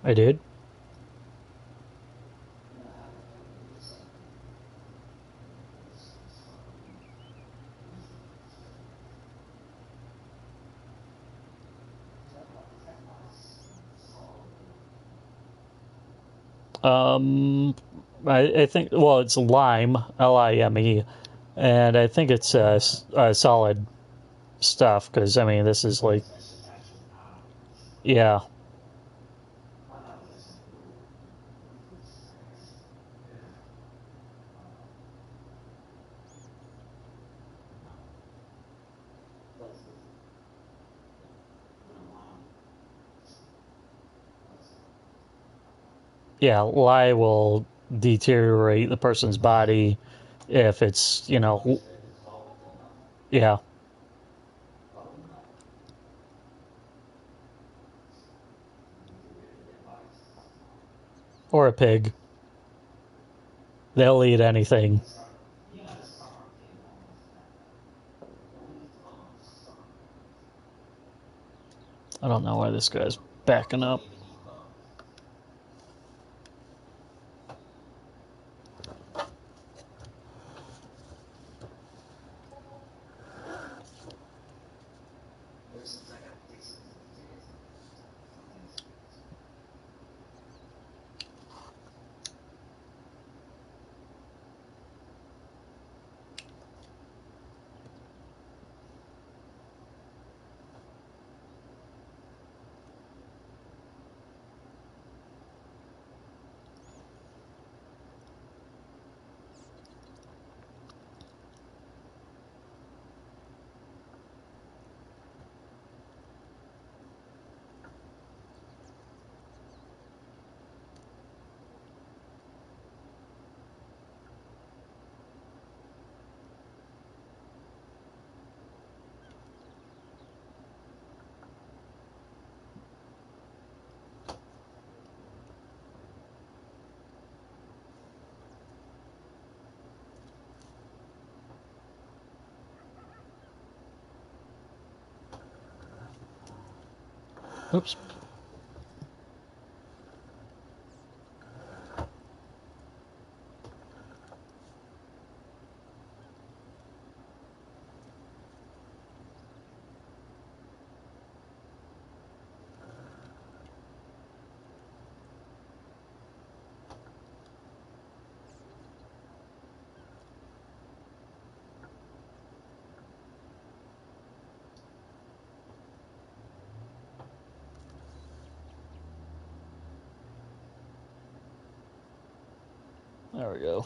I did. Um, I think, well, it's lime, Lime, and I think it's solid stuff because, I mean, this is like, yeah, yeah, lye will deteriorate the person's body if it's, yeah, or a pig. They'll eat anything. I don't know why this guy's backing up. Oops. There we go.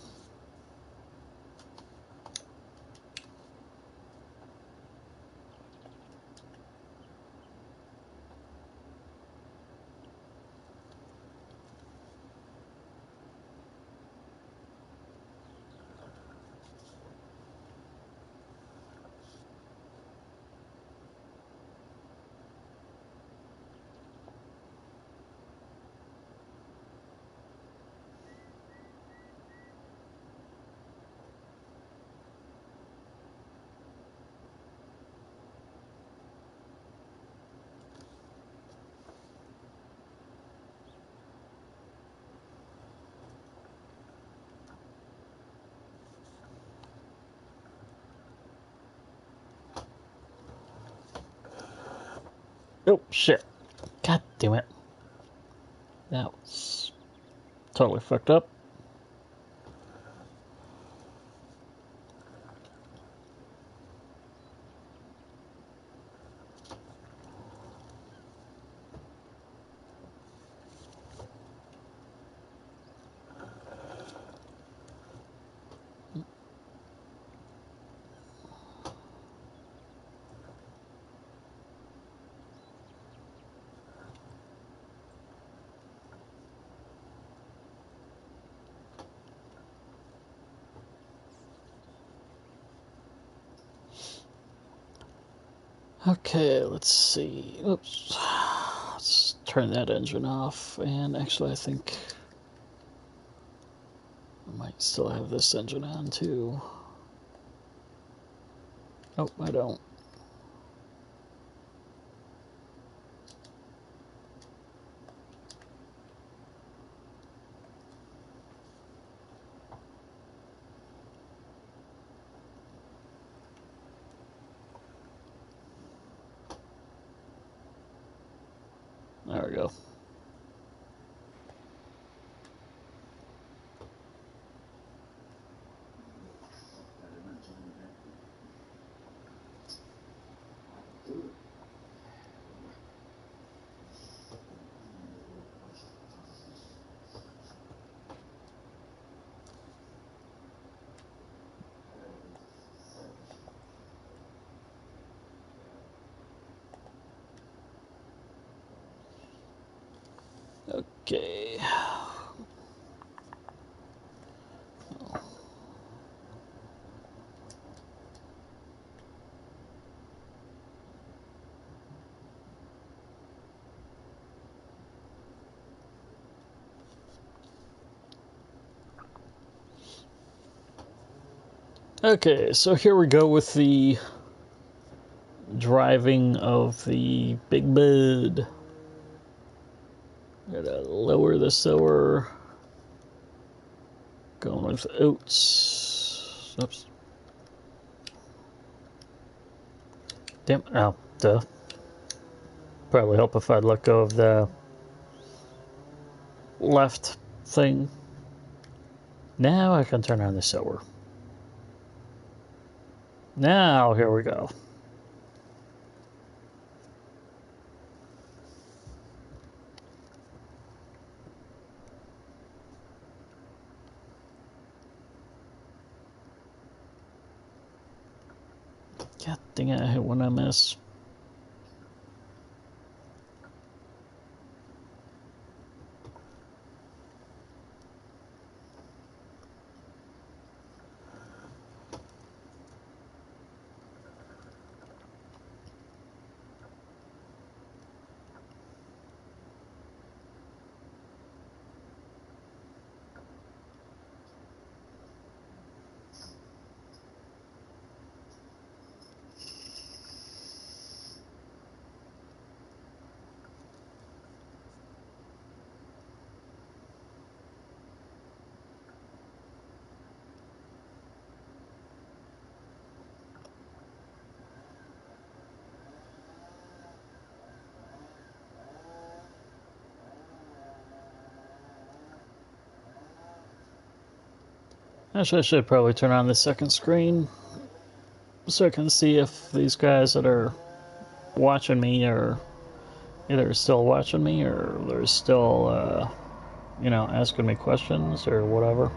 Oh, shit. God damn it. That was totally fucked up. Okay, let's see. Oops. Let's turn that engine off. And actually, I think I might still have this engine on too. Oh, I don't. There we go. Okay. Okay, so here we go with the driving of the Big Bud. Gotta lower the sower. Going with oats. Oops. Damn. Oh, duh. Probably help if I'd let go of the left thing. Now I can turn on the sower. Now, here we go. God dang it, I hit one I miss. Actually, I should probably turn on the second screen so I can see if these guys that are watching me are either still watching me or they're still, asking me questions or whatever.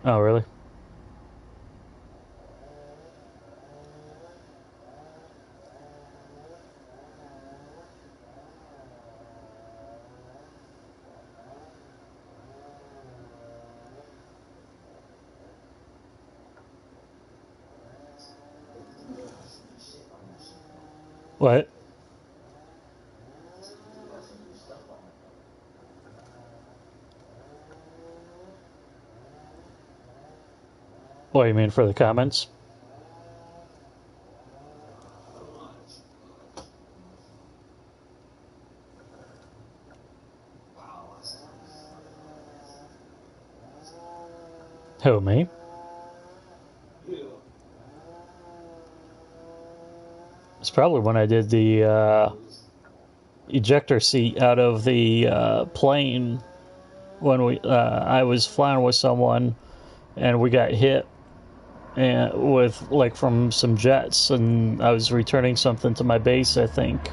Oh, really? What? What, you mean for the comments? Who, me? probably when I did the ejector seat out of the plane when I was flying with someone and we got hit and with like from some jets, and I was returning something to my base, I think,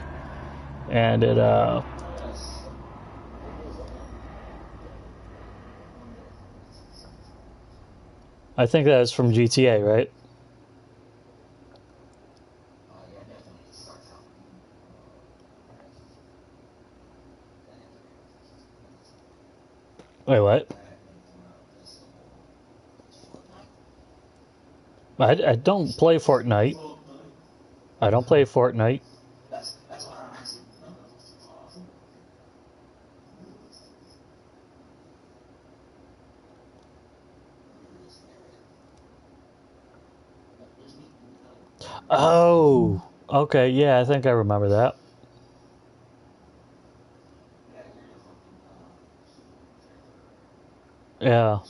and it I think that was from GTA, right? Wait, what? I don't play Fortnite. I don't play Fortnite. That's what I'm asking. Oh, okay, yeah, I think I remember that. Yeah,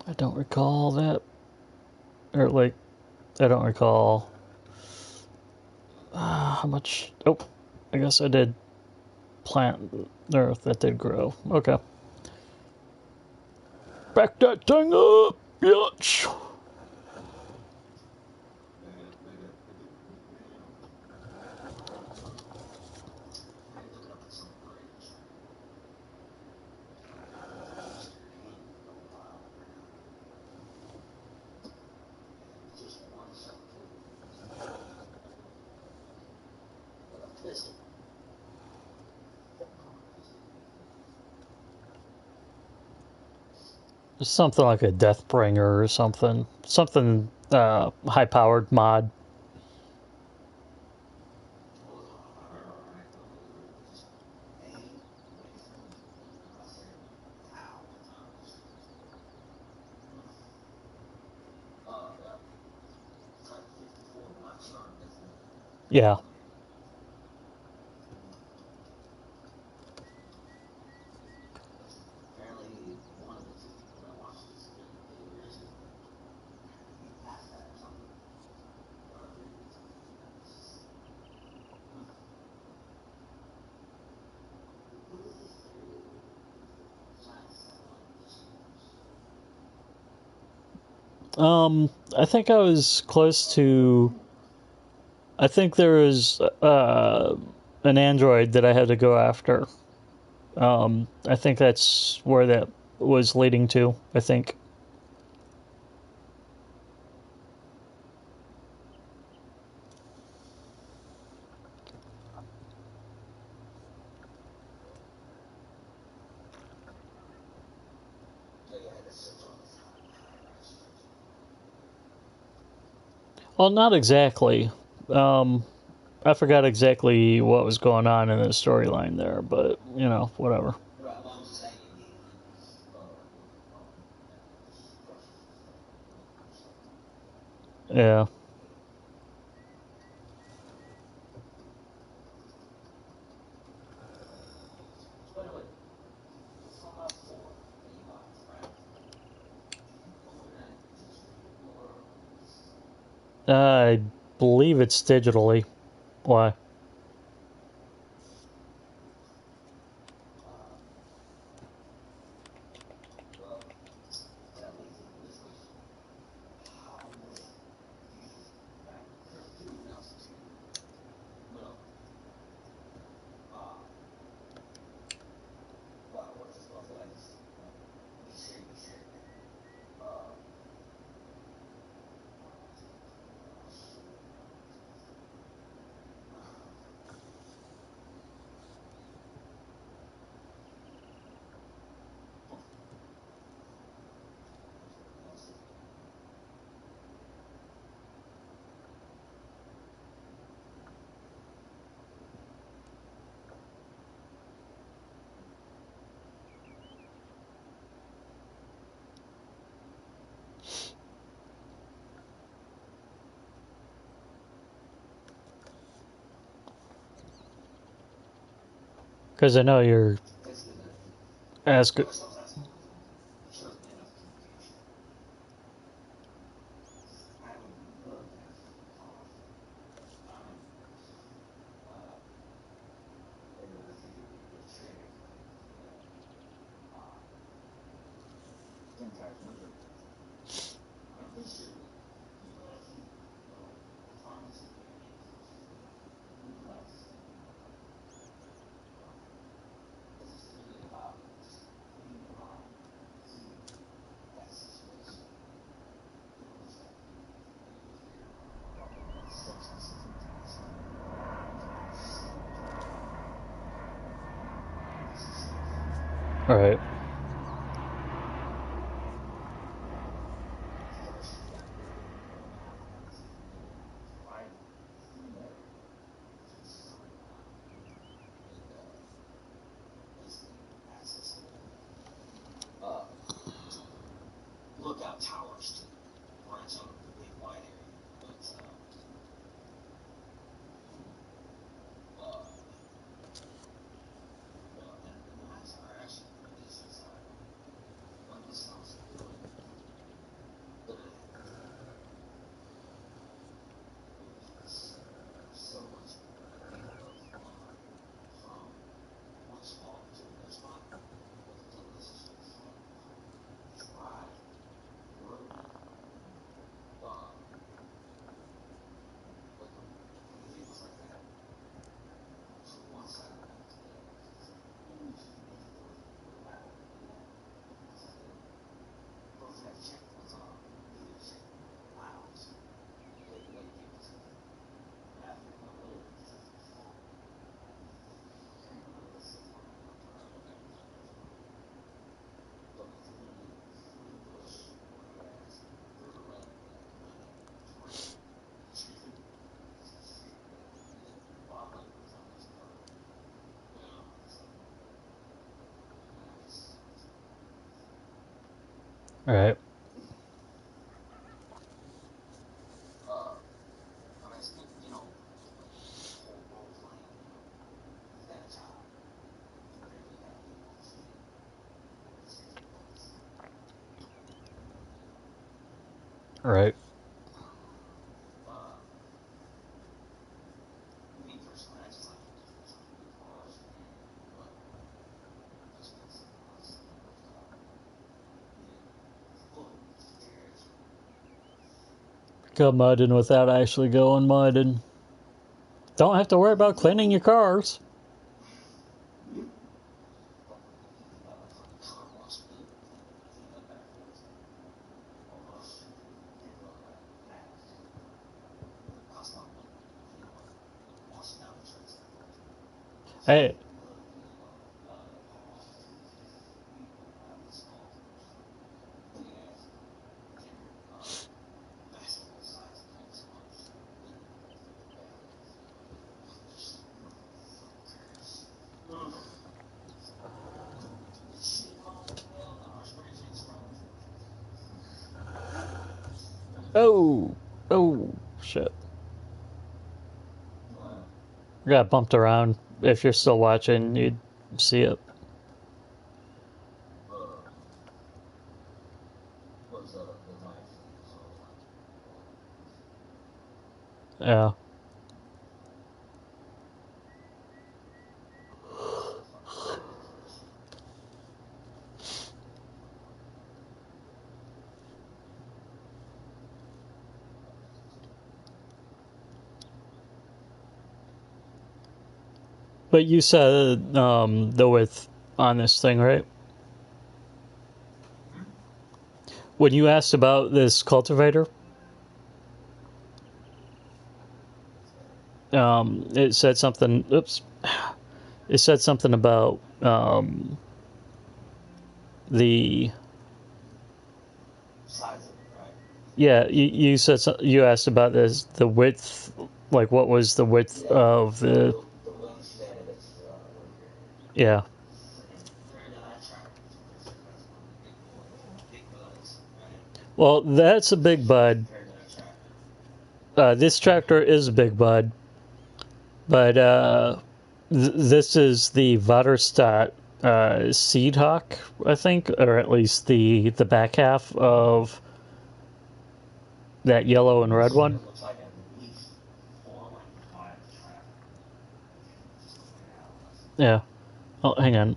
I don't recall that, or like, I don't recall how much. Oh, I guess I did plant, or that did grow. Okay, back that thing up, bitch. Something like a Deathbringer or something. Something high powered mod. Yeah. I think I was close to. I think there was an android that I had to go after. I think that's where that was leading to. I think. Well, not exactly. Um, I forgot exactly what was going on in the storyline there, but whatever. Yeah. I believe it's digitally. Why? Because I know you're Basically, that. as good. That's what I was asking. Shows me enough communication. I would love to have call off. Uh, maybe I think it would be a good trade for him if he had ten times number of guns. I'm pretty sure he would actually know the targets that the enemy is using. He would like to spend more money. Because it's really about just being around in that situation. Just like if you're searching something to this stuff, you see what's going on. This is safe. All right. Of course, you got obviously the ability to provide through that area if it's somewhere around and basically access uh, lookout towers to branch out the big wide area. But uh, and the maps are actually pretty decent size. Like it sounds good, but there's so much paperwork going on from one spot to another spot. Like again, this is just like drive through um, like when the vehicles like that from one side of the map to the other. It's like back and forth, back and forth. It's like both have checkpoints on either side. Wow, it's way deeper to the map than one road. It's just full. I can't remember the city where I looked at it the first time. But it's literally through the bush, grass, through the mud, towards the tree. It's just and then bobblehead goes on this curve. It's like nice. All right. Uh, I mean, like the whole role playing, you've got a job, you barely have vehicles, and this guy's got bullets. All right. Uh, Me personally, I just like to defend some big cars, but there's been some months that I've needed fully tears. Go mudding without actually going mudding. Don't have to worry about cleaning your cars. Thinking about like fucking car wash being cleaned up afterwards. Almost didn't look right. But it cost a lot of money, washing out the trucks afterwards. So I Hey, would love to get a car wash facility installed. Just like big ass, 10 basketball size tanks on just the bed. Just fucking curves. Ugh. It's like, this shit home? Hell no, our spray tanks wrong. oh, oh, shit. What? I got bumped around. If you're still watching, you'd see it. Uh, was the knife thing, so I was like, oh, Yeah. so it's like, just listen. But you said the width on this thing, right? Hmm? When you asked about this cultivator, it said something. Oops. It said something about the. Size of it, right? Yeah, you said you asked about this the width, like what was the width Yeah, of the. the wingspan of its wood grain. Yeah. And compared to that tractor, which I'm pretty sure has one of the big boys, big buds, right? Well, that's a big bud. Compared to that tractor. This tractor is a big bud, but This is the Vaterstadt Seed Hawk, I think, or at least the back half of that yellow and red one. It looks like at least 4 like 5 traffic. Just looking at it, Yeah. Oh, hang on.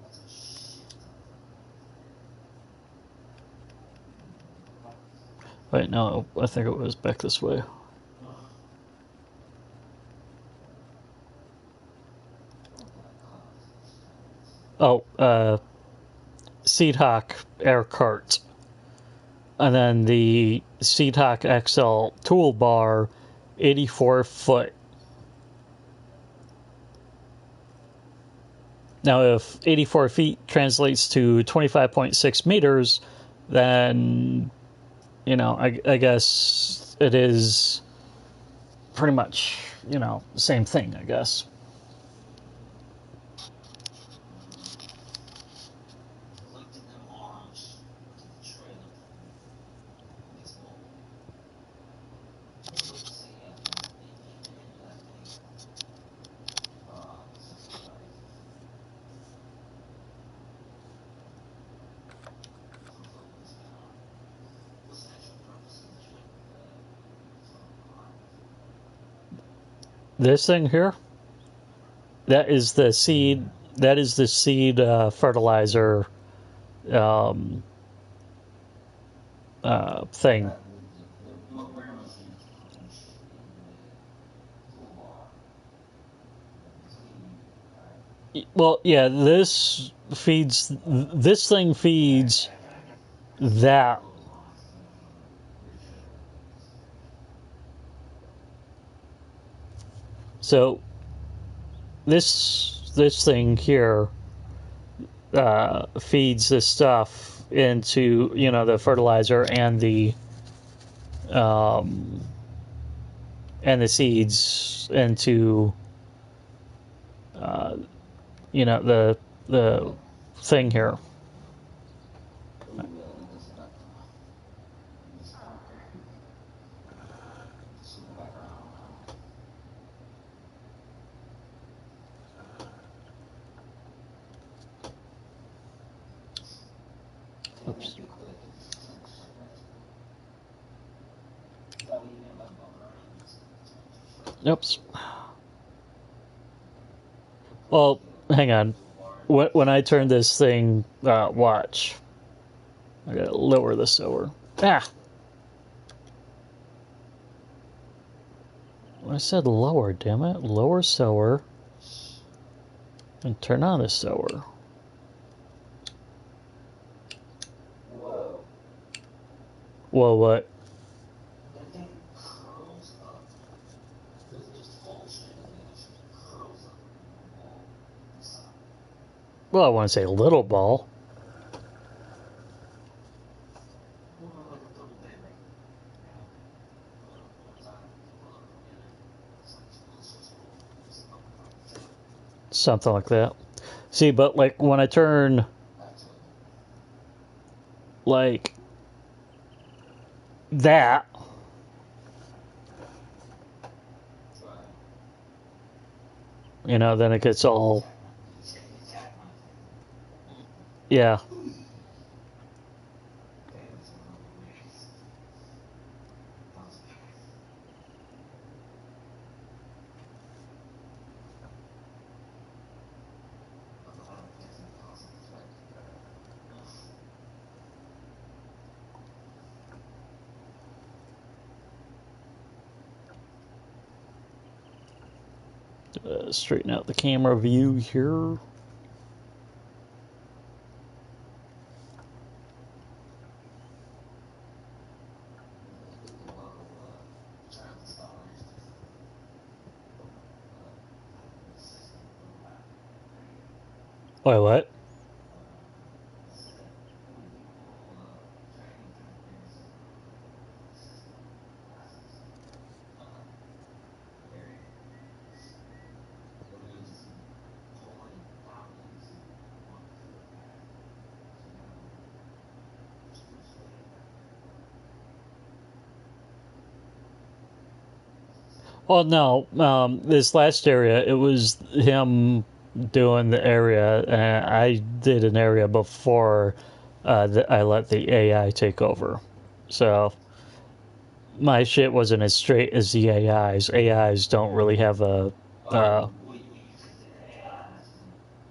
that's a shit Wait, no, I think it was back this way. ton. Oh, Seed Hawk Air Cart. And then the Seed Hawk XL toolbar, 84 foot. Now, if 84 feet translates to 25.6 meters, then, I guess it is pretty much, the same thing, I guess. Collecting them arms to the trailer makes mobile. Let's see, and that thing. This is like this guy. What's the actual purpose of the This thing here, that is the seed. That is the seed fertilizer um, thing. where machine punch in the toolbar between, Well, yeah, this feeds. This thing feeds that. So this thing here feeds this stuff into the fertilizer um, and the seeds into uh, the thing here. Oops. Oops. Well, hang on. When I turn this thing, watch. I gotta lower the sower. Ah! I said lower, damn it. Lower sower. And turn on the sower. whoa, Well, what? that thing curls up. Doesn't just function, it actually curls up like a ball inside. Well, I want to say little ball. More like a double band-aid. Pull it up one time, pull it up from the other. It's like switch pull. It's up, down. Something like that. See, but like when I turn Back to it. like that, Right. then it gets all, He's getting attacked by thing. yeah. Okay, that's one of the ways. Straighten out the camera view here. Wait, what? Well, no, this last area, it was him doing the area, and I did an area before I let the AI take over. So my shit wasn't as straight as the AIs. AIs don't really have a. Oh, Uh, what you consider AI?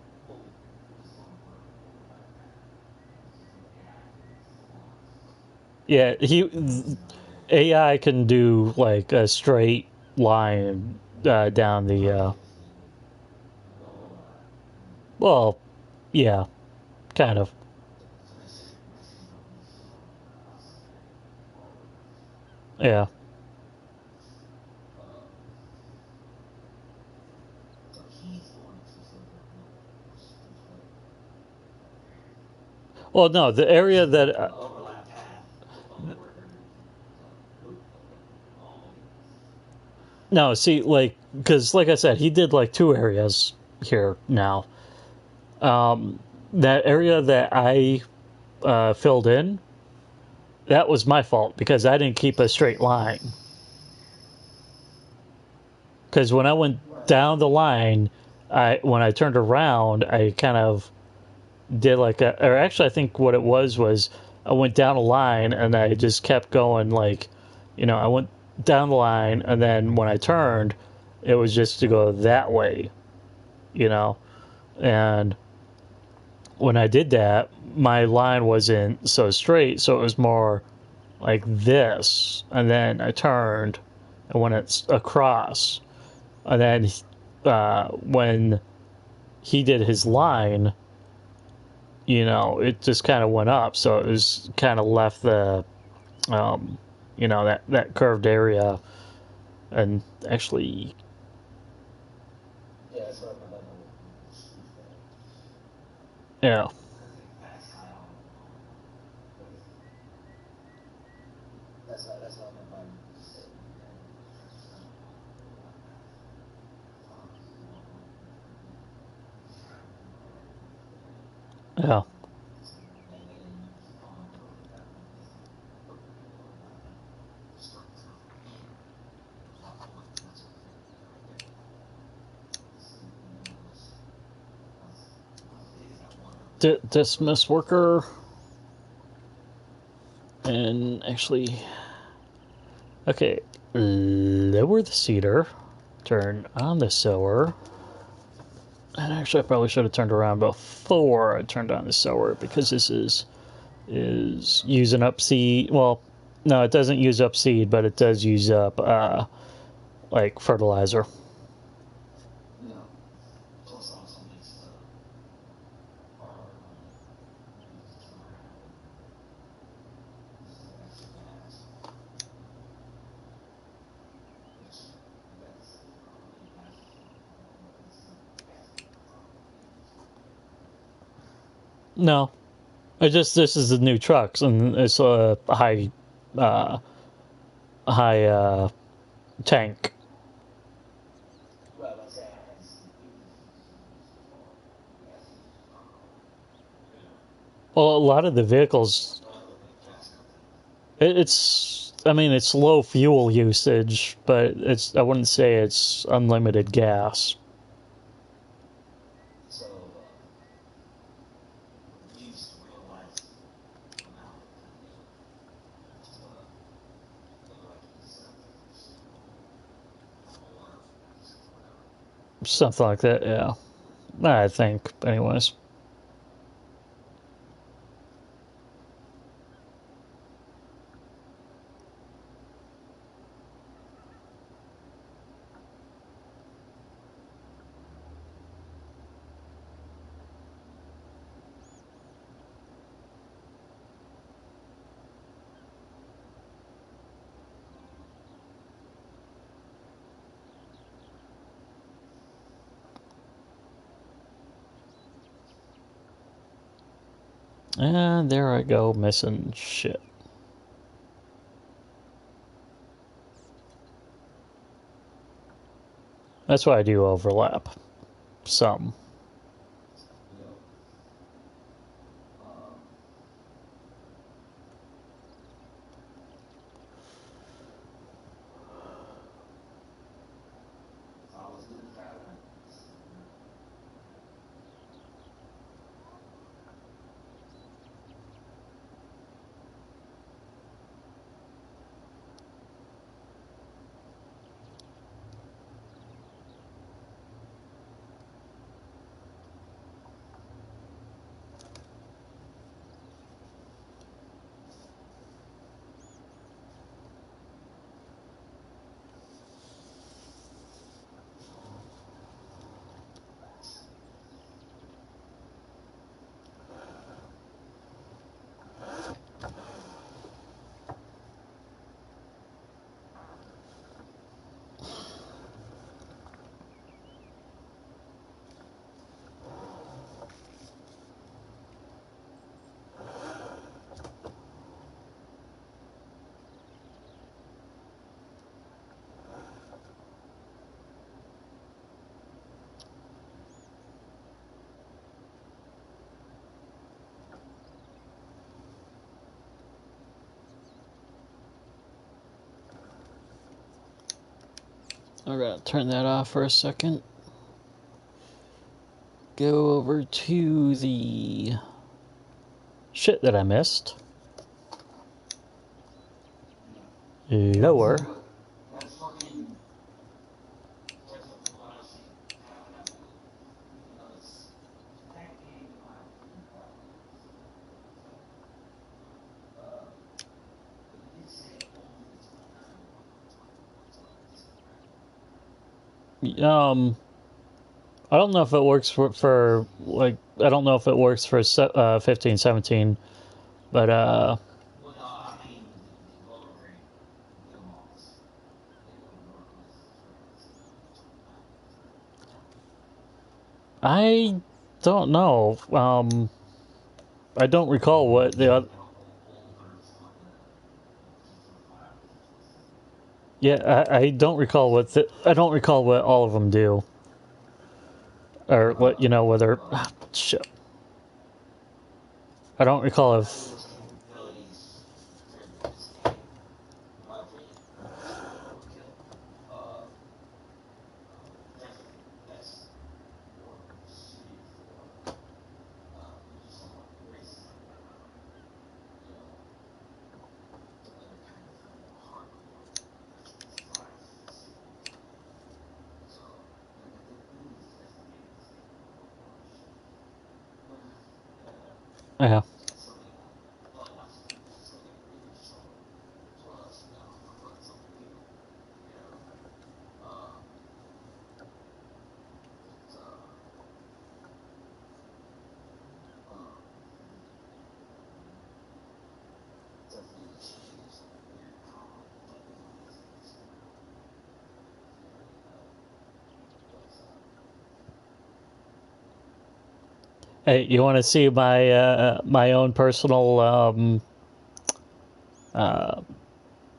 That's what we just don't work yeah, he AI can do like a straight line down the. Well, yeah, kind of. Yeah. so he's the one that's supposed to Well, no, the area that. the overlap path just don't work or anything. Oh, No, see, like, because, like I said, he did like two areas here now. That area that I filled in, that was my fault because I didn't keep a straight line. Because when I went right. down the line, when I turned around, I kind of did like a, or actually, I think what it was I went down a line and I just kept going, like, I went down the line and then when I turned, it was just to go that way, you know, and when I did that, my line wasn't so straight, so it was more like this, and then I turned and went across, and then when he did his line, it just kind of went up, so it was kind of left the, um, that curved area, and actually, Yeah, that's what I meant by yeah, because it backs high on because that's what I meant by just saying that just kind of overlap path. yeah. And you keep on going that way because the overlap path just start curving in. That point, that's what right there. So you notice not as big as that one up there. Dismiss worker, and actually, okay, lower the cedar, turn on the sower. And actually, I probably should have turned around before I turned on the sower because this is using up seed. Well, no, it doesn't use up seed, but it does use up like fertilizer. You know, plus also makes the harder on you to turn around because of extra gas, which you got this really gas but this is gas No, I just this is the new trucks and it's a uh, high tank. well, let's say as gas Well, a lot of the vehicles, don't have a big gas company. I mean, it's low fuel usage, but I wouldn't say it's unlimited gas. So you used to realize the amount that they would have to put like in septic or water pipes or whatever. Something like that, yeah. I think, anyways. And there I go, missing shit. That's why I do overlap some. You know, um, I'm gonna turn that off for a second. Go over to the shit that I missed. Lower. That's fucking. I don't know if it works for like I don't know if it works for 15, 17, but I don't know. I don't recall what the other. Yeah, I don't recall what I don't recall what all of them do, or what whether. Shit. I don't recall if. Yeah. Hey, you want to see my own personal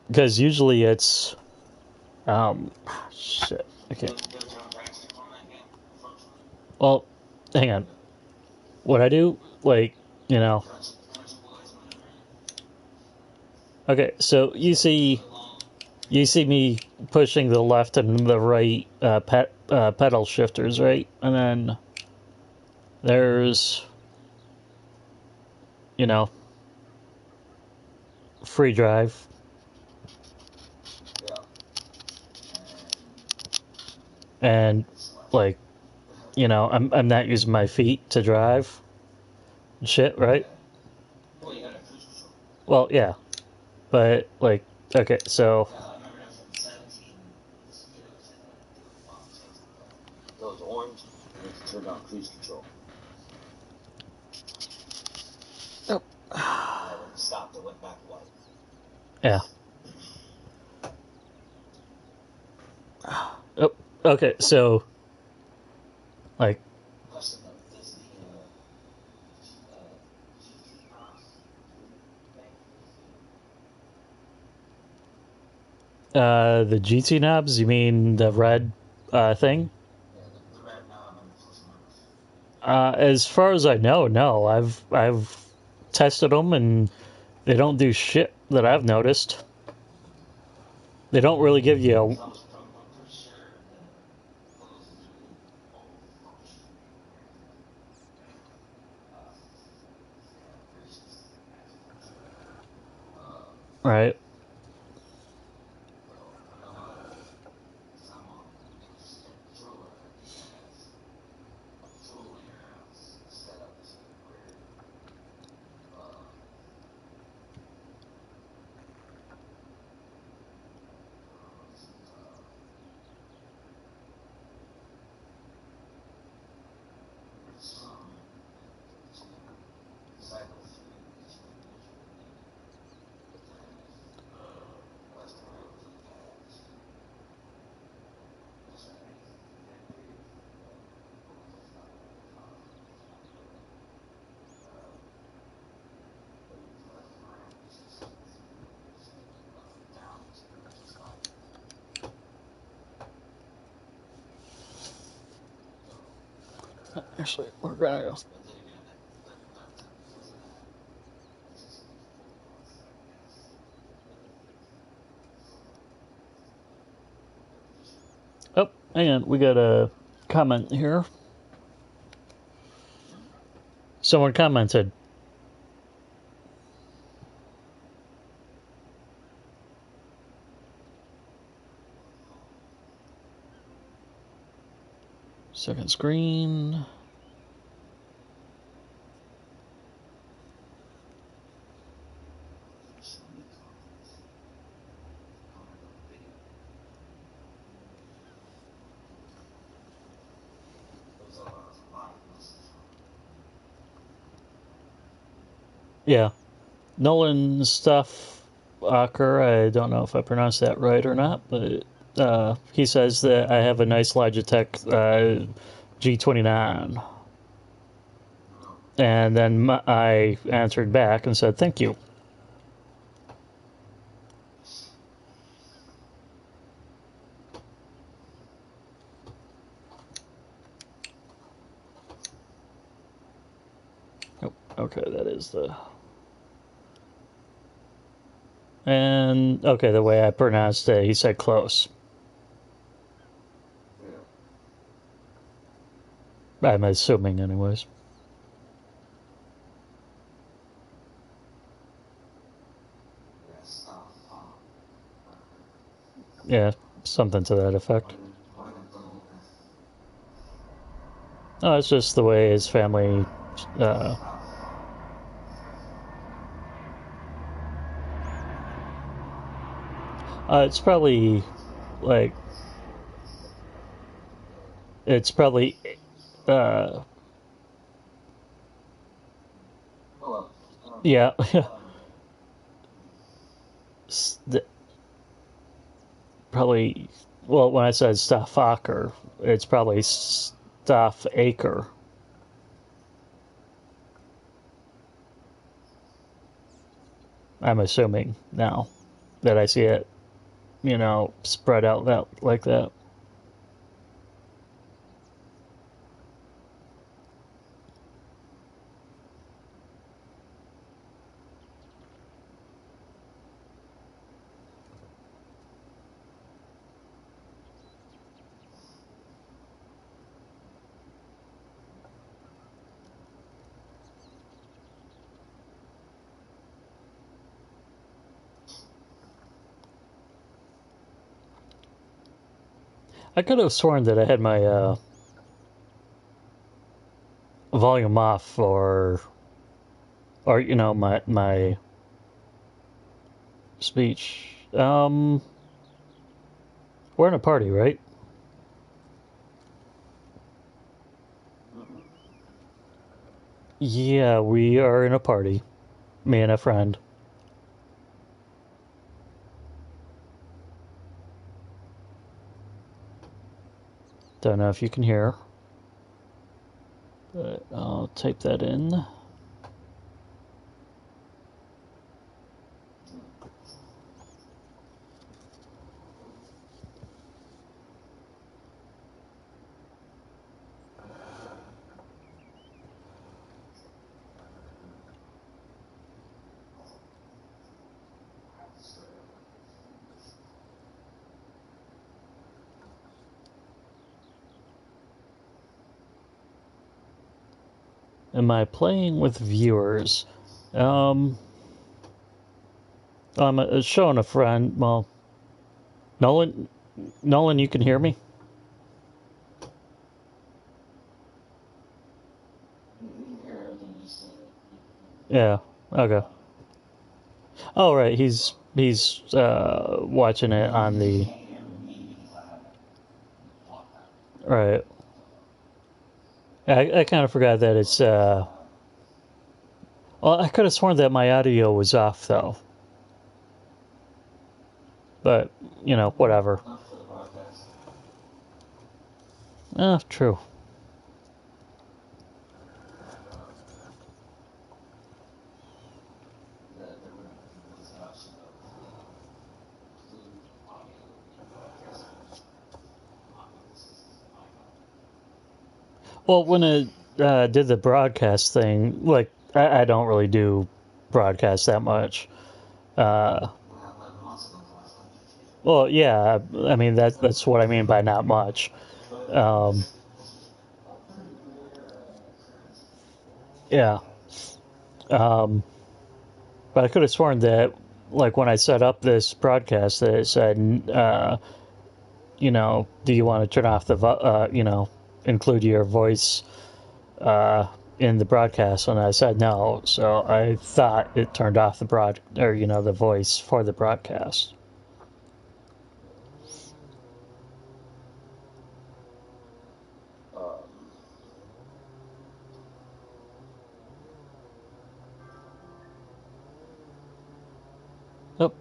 because usually it's shit. Okay. Well, hang on. What I do, like, you know. Okay, so you see me pushing the left and the right pedal shifters, right? And then there's, you know, free drive. And like, I'm not using my feet to drive and shit, right? Well, yeah. But like, okay, so Goes orange, you need to turn on cruise control. oh. When it stopped, it went back white. Yeah. Oh, okay, so like the GT knobs, you mean the red thing? As far as I know, no. I've tested them and they don't do shit that I've noticed. They don't really give you a. Right. Actually, we're gonna go. And we got a comment here. Someone commented. Second screen. Yeah. Nolan stuff Ocker, I don't know if I pronounced that right or not, but he says that I have a nice Logitech G29. And then I answered back and said, thank you. Oh, okay, that is the... And, okay, the way I pronounced it, he said close. I'm assuming, anyways. Yeah, something to that effect. Oh, it's just the way his family... it's probably, like... It's probably... yeah. Probably... Well, when I said Staffacher, it's probably Staffaker. I'm assuming now that I see it, spread out like that. I could have sworn that I had my volume off, or my speech. We're in a party, right? Yeah, we are in a party. Me and a friend. Don't know if you can hear, but I'll type that in. Am I playing with viewers? I'm showing a friend. Well, Nolan, you can hear me? Yeah. Okay. Oh, right. He's watching it on the... Right. I kind of forgot that it's... Well, I could have sworn that my audio was off, though. But, whatever. True. Well, when it did the broadcast thing, like, I don't really do broadcast that much. Well, yeah, I mean that's what I mean by not much. Um, yeah, um, but I could have sworn that, like when I set up this broadcast, that it said, do you want to turn off the, include your voice uh, in the broadcast? And I said no, so I thought it turned off the the voice for the broadcast. Um, Yep.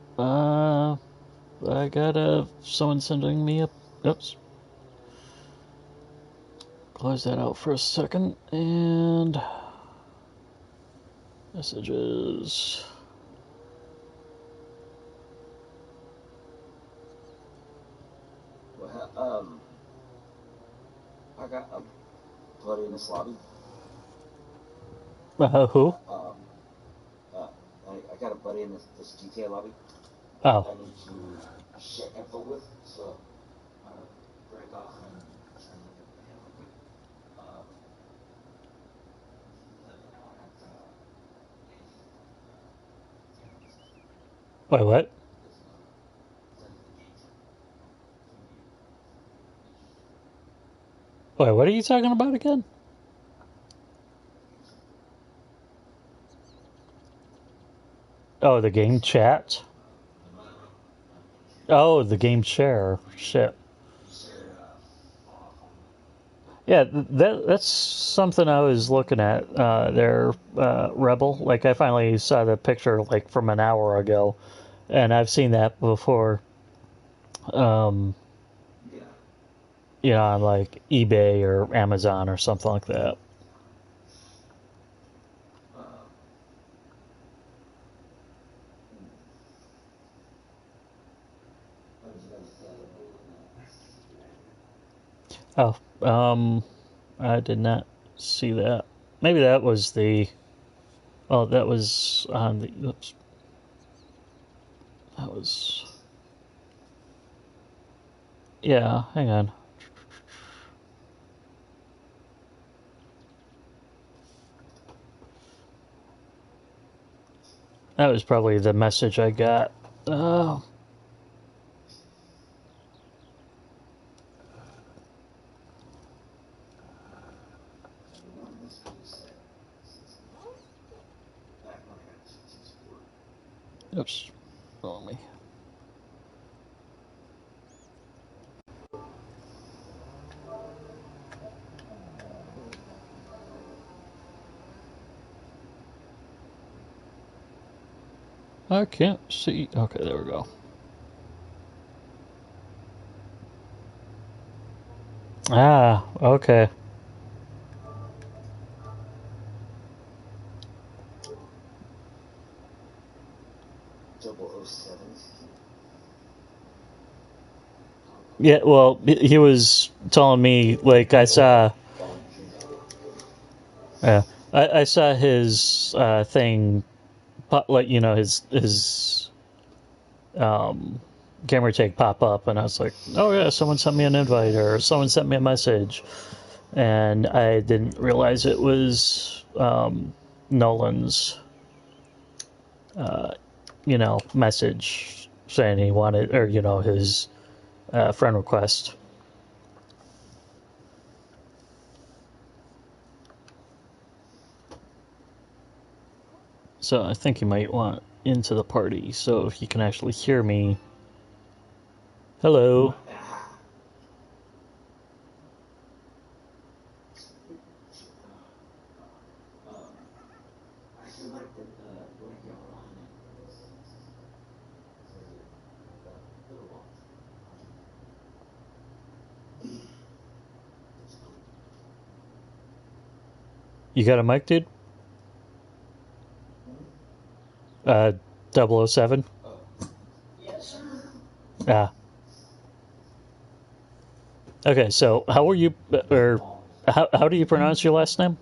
I got someone sending me a. Oops. Close that out for a second and messages. well, I got a buddy in this lobby. Who? Uh, I got a buddy in this GTA lobby that Oh. I need to share info with, so I'm gonna break off and try and look at him real quick. Um, let me know at Wait, what? this send the gate to you. Wait, what are you talking about again? Oh, the game chat? Oh, the game share. Shit. Yeah, that's something I was looking at. Their Rebel. Like, I finally saw the picture like from an hour ago, and I've seen that before. Um, Yeah. on like eBay or Amazon or something like that. Um, I was gonna say, Oh, I did not see that. Maybe that was the. Oh, that was on the. Oops. That was. Yeah, hang on. That was probably the message I got. Oh. Oops. Wrong me. I can't see. Okay, there we go. Ah, okay. 007. Yeah, well, he was telling me, like, I saw. Yeah, I saw his thing, like, his um, gamer tag pop up, and I was like, oh yeah, someone sent me an invite or someone sent me a message, and I didn't realize it was Nolan's, message saying he wanted, or his friend request. So I think you might want into the party. So if you can actually hear me, hello. I selected what you're on it. You got a mic, dude? 007? Yes, sir. Ah. Okay, so how were you, or how do you pronounce your last name?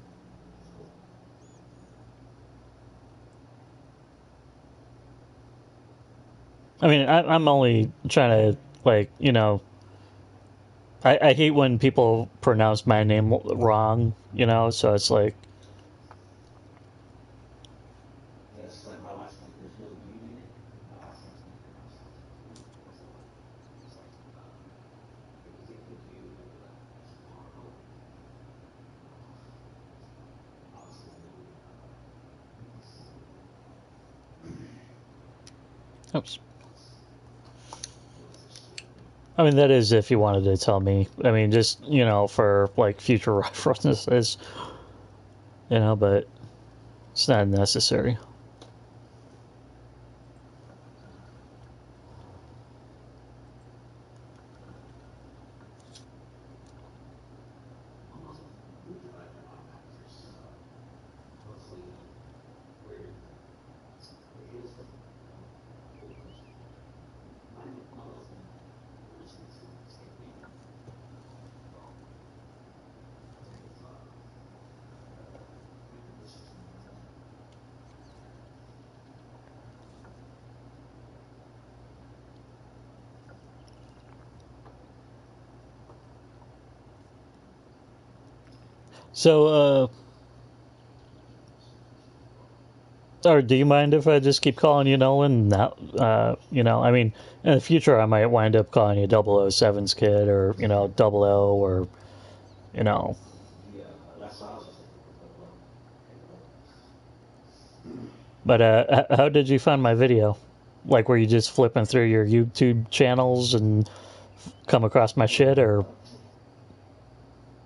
I mean, I'm only trying to, like, I hate when people pronounce my name wrong, so it's like, Yes, like my wife's like, there's no U in it. My wife likes me to pronounce it as U. So it's like, if you take the U, it'll be like tomorrow. Obviously, there's no oops. no official U. I mean, that is if you wanted to tell me. I mean, just, for, like, future references, but it's not necessary. Almost moved to my first, hopefully, where it is from, whole country. My mother's been originally from Scandinavia. Well, there is, maybe Michigan from North America. So, or do you mind if I just keep calling you Nolan? Now, I mean, in the future, I might wind up calling you 007's kid, or, Double O, or, you know. Yeah, that's what I was just thinking was double O. Okay, double O. But how did you find my video? Like, were you just flipping through your YouTube channels and come across my Well, shit, or?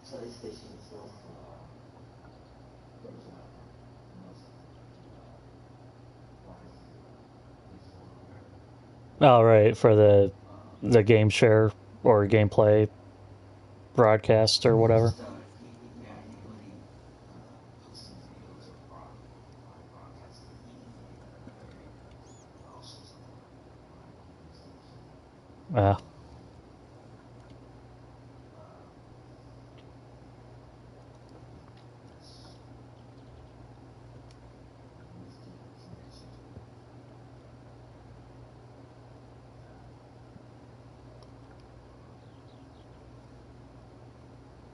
PlayStation itself, those most buys PS4 or whatever. Oh, right, for the Uh, the game share or gameplay broadcast or whatever. just yeah, anybody posting videos or live broadcasting anything that I create, I'll show something on my PlayStation. Yeah. Uh, that's always connection to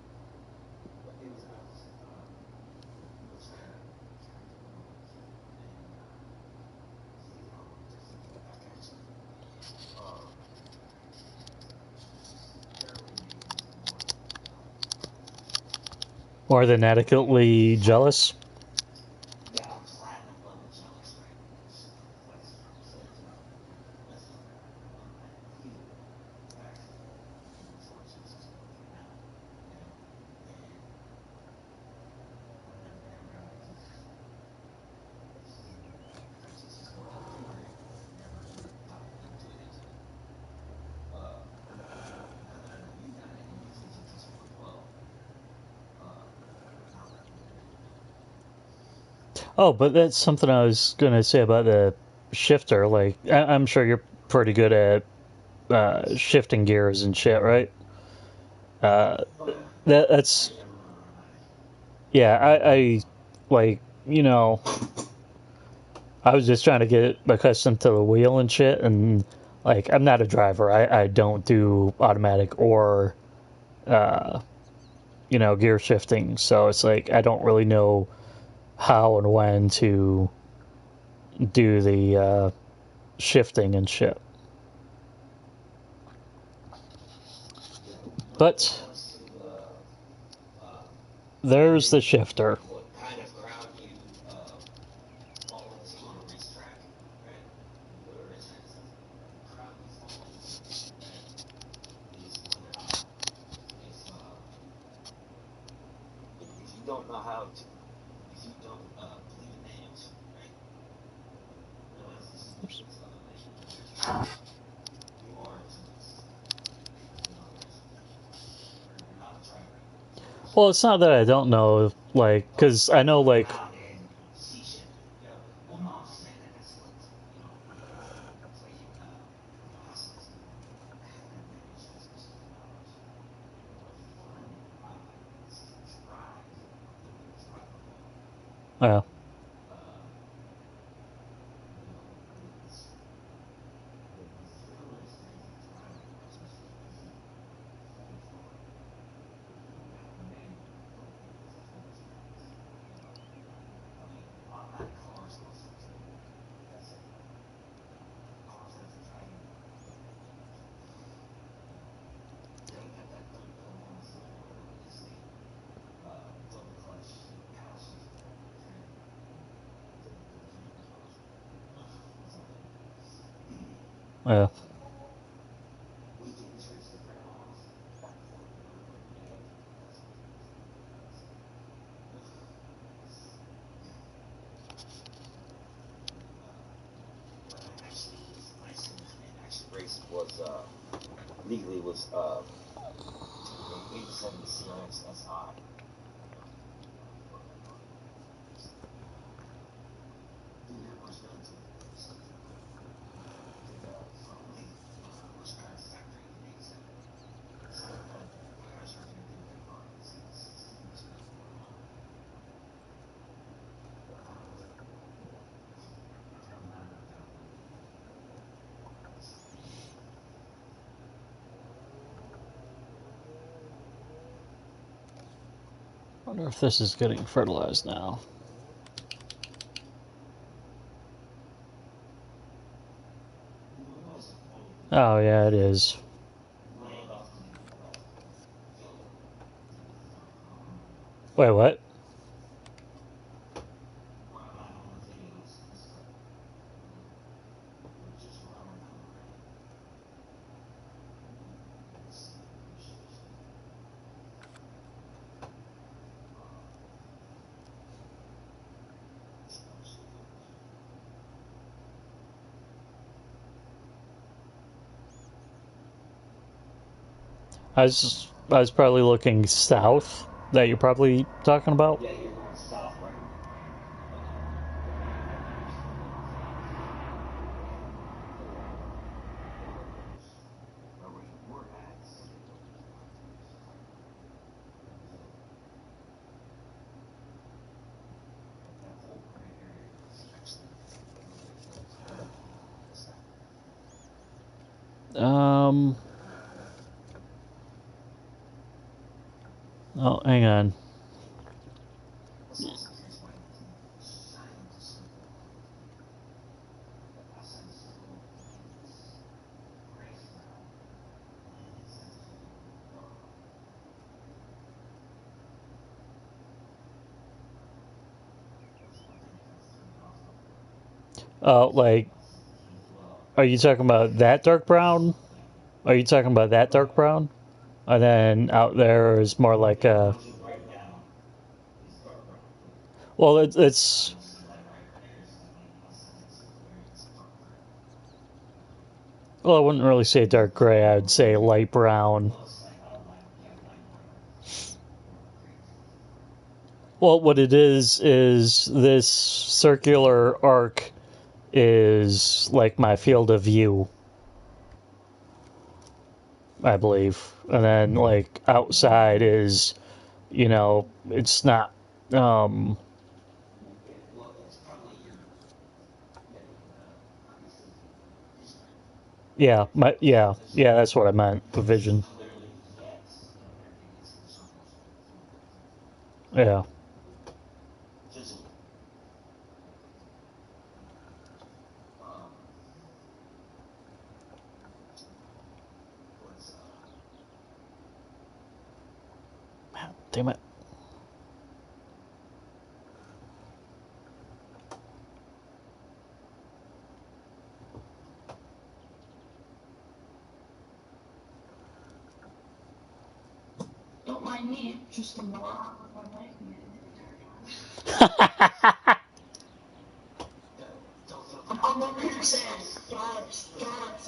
it. But anyways, I was trying to promote and see how different feedback actually. Uh, apparently maybe it's more than More than adequately jealous. yeah, I'm platinum level jealous right now. Let's put it that way. Let's put it that way. I feel the fact that it's more jealous as well right now, and whenever I purchase this more opportunity, I never thought into it into it. Uh, now that I know you got it and you think it does work well, uh, now that I'm gonna do it. Oh, but that's something I was gonna say about the shifter. Like, I'm sure you're pretty good at shifting gears and shit, right? Uh, Oh yeah, that's I run automatic. yeah. I like I was just trying to get accustomed to the wheel and shit, and like I'm not a driver. I don't do automatic or uh, gear shifting, so it's like I don't really know how and when to do the shifting and shit. Yeah, when it But comes to there's the depending shifter. what kind of crowd you fall into on a racetrack, right? When you go to a racetrack and stuff, the crowd you fall into, right, is whether or not if if you don't know how to if you don't believe in nails, right? Realize this is this other language I'm using. You are jealous because you're not a racer. You're not a driver. You're a Well, shifter. it's not that I don't know, like, because I You know, look like, around and you see shifting. You know, well, no, I'm just saying that that's what that's what classifies me. That language transmission technology. What fun I like is to drive the way this product will. uh, Uh, you know, it's Yeah. we can trace the parallels back and forth with everybody in the game. That's what that's but actually his license and actually racing was legally was a 87 CRX SI. Didn't have much done to it. Did front wing horsepower factory in 87. Side cut, crash everything that car in 16 or 16. I wonder if this is getting fertilized now. Oh, yeah, it is. Wait, what? I was probably looking south. That you're probably talking about. Yeah, you're going south, right? Where you were at. That whole gray area is actually what's that? Um. Oh, hang on. What's also curious why you can shine into something that outside the circle is gray brown and inside the circle dark. That's one thing that kind of threw me off a little bit. Like, About 17 as well. are you talking about that dark brown? Yeah. Are you talking about that dark brown? And then out there is more like Yeah, the a. ones you write down is dark brown. Well, The one it's you see like right there is like on the outside of the circle area. It's dark gray. well, I wouldn't really say dark gray. I would say light brown. Well, it's like yeah, light brown. Or gray. Well, what it is this circular arc is like my field of view, I believe. And then like outside is, it's not. Um, Yeah, well, it's probably your yeah, obviously vision. yeah, that's what I meant. The Because vision. clearly, yes, everything is in circles through Yeah. visually. Um, what's Damn it. Don't mind me, just a moron with my mic muted. I'm over here saying, God,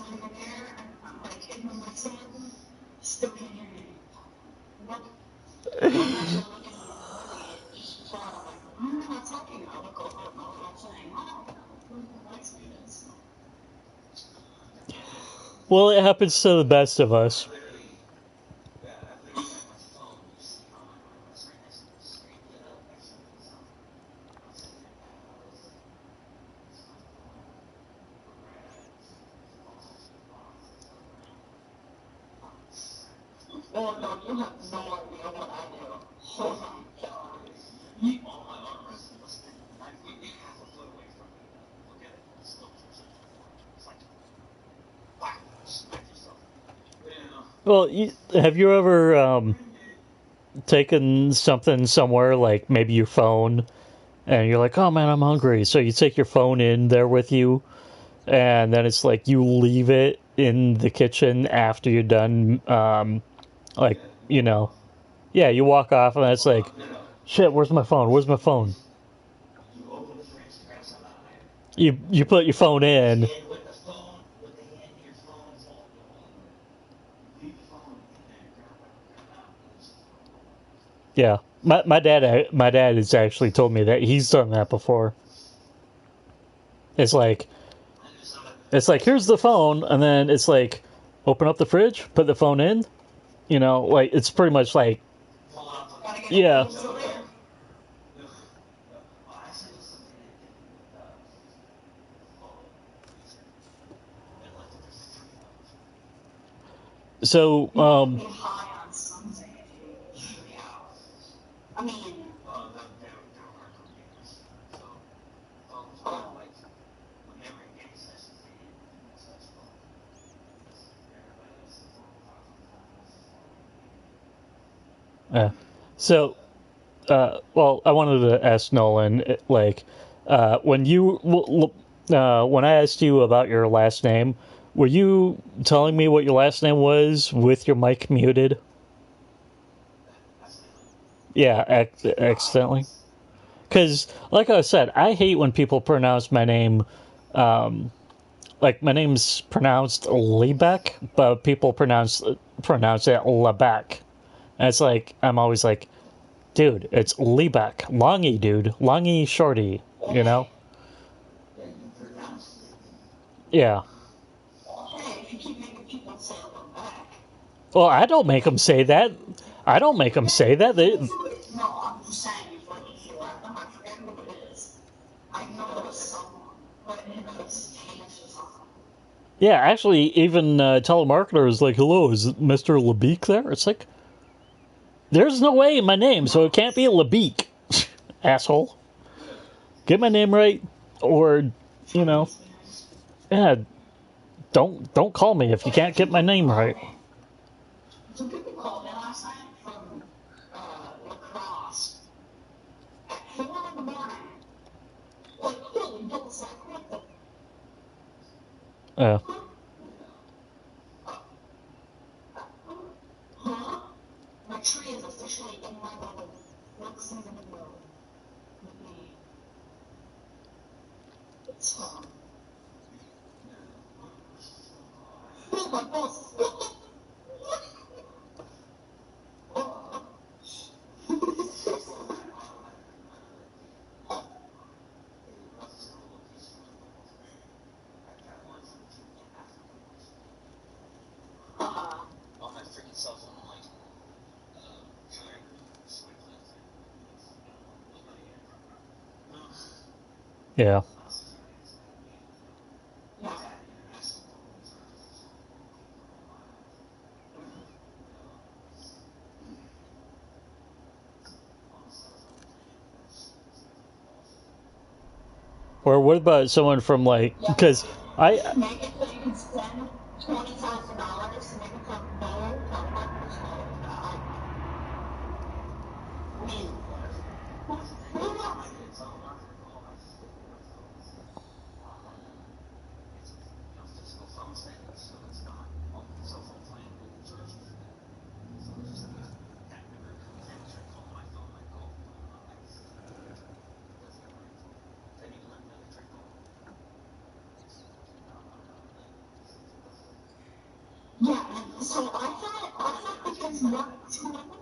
I'm in here, and I'm like hitting my son, still can't hear you. What? I'm actually looking at the movie and just thought, I'm like, I'm not talking, I look over at what I'm saying, oh, where the mic speed is. Well, it happens to the best of us. Yeah, I literally have my phone, you see, on it's right next to the screen, lit up next to me, so I'm sitting there, I was like, it's my phone, look right at it, it's false response, it's dark brown. Oh no, you have no idea what I do. Oh my god. All my armors listed, I'm half a foot away from me, look at it, it's still catching it for me. It's like, whack, smack yourself. Yeah. Well, have you ever taken something somewhere, like maybe your phone, and you're like, oh man, I'm hungry. So you take your phone in there with you, and then it's like you leave it in the kitchen after you're done, like, you know, yeah, you walk off and it's like, shit, where's my phone? Where's my phone? You open the fridge to grab something out of there. You put your phone in. And with the phone, with the hand in your phone is all leave the phone in there, grab it out, and use the phone. Yeah, my dad has actually told me that he's done that before. It's like And there's some it's like here's the phone, and then it's like open up the fridge, put the phone in. You know, like it's pretty much like pull out the yeah, still there. Well, actually, there's something that phone and left it there for 3 hours. so Be high on something if you 3 hours. I mean, They're hardcore gamers, so phones are like when they were in game sessions, they didn't touch phones. Everybody else is yeah. So well, I wanted to ask Nolan, like, when I asked you about your last name, were you telling me what your last name was with your mic muted? Yeah, accidentally. Because, like I said, I hate when people pronounce my name, like my name's pronounced Lebeck, but people pronounce it Lebeck. And it's like I'm always like, dude, it's Lebeck, Longy, dude, Longy Shorty, you know? Yeah. hey, if you keep making people say them back. Well, I don't make them say that. I don't make them say that. No, I'm just saying, if you let them, I forget who it is. I know it was someone, but it was Hamish or something. Yeah, actually, even telemarketer is like, hello, is Mr. Lebeek there? It's like, there's no way in my name, so it can't be Lebeek, asshole. Get my name right, or, you know, yeah, don't call me if you can't get my name right. Some people called me last night from lacrosse at 4 in the morning. Like, holy balls, like, what the? Yeah. Huh? My tree is officially in my bubble. What's in the middle with me? It's fun. Oh my balls. on my freaking cell phone. I'm like, trying to switch Yeah. Or what about someone from like, because I, Make it so you can spend $20,000 to make it come no telemarketers I mean, who knows? physical phone standards, so it's not on the cell phone plan and charge you for that. So it's just like that number comes in, try to call my phone, like, oh, that's never then you let me know they try to call. Yeah, and so I thought because no one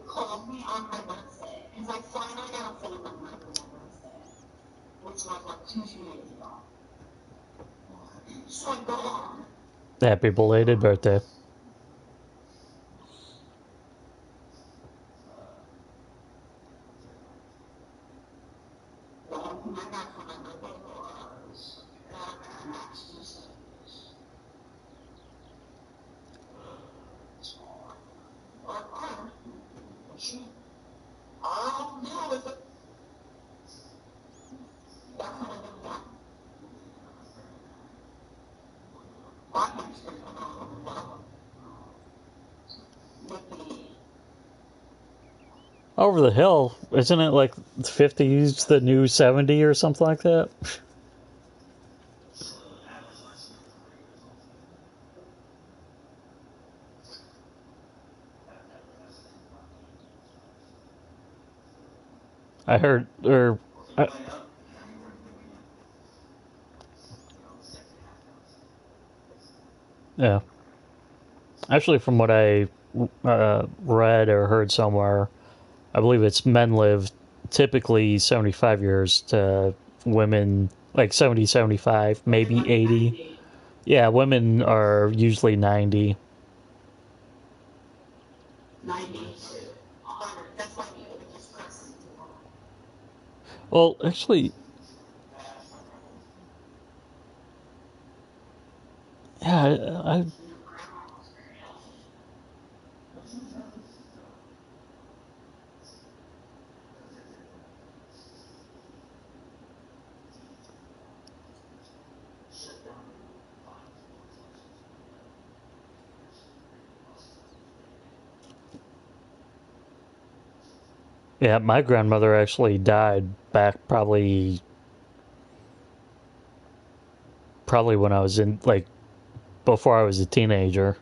called me on my birthday, because I finally got a phone number for my birthday, which was like 2 days ago. So I go on. happy belated birthday. Well, my back for my birthday was Max Tuesday. I'll deal with it. Over the hill, isn't it like 50's the new 70 or something like that? I heard, or I, yeah. Actually, from what I read or heard somewhere, I believe it's men live typically 75 years to women like 70, 75, maybe 80. Yeah, women are usually 90. 90 to 100. That's why you would just press into one. Well, actually, yeah, Your grandma was very healthy. yeah, my grandmother actually died back probably when I was in like before I was a teenager.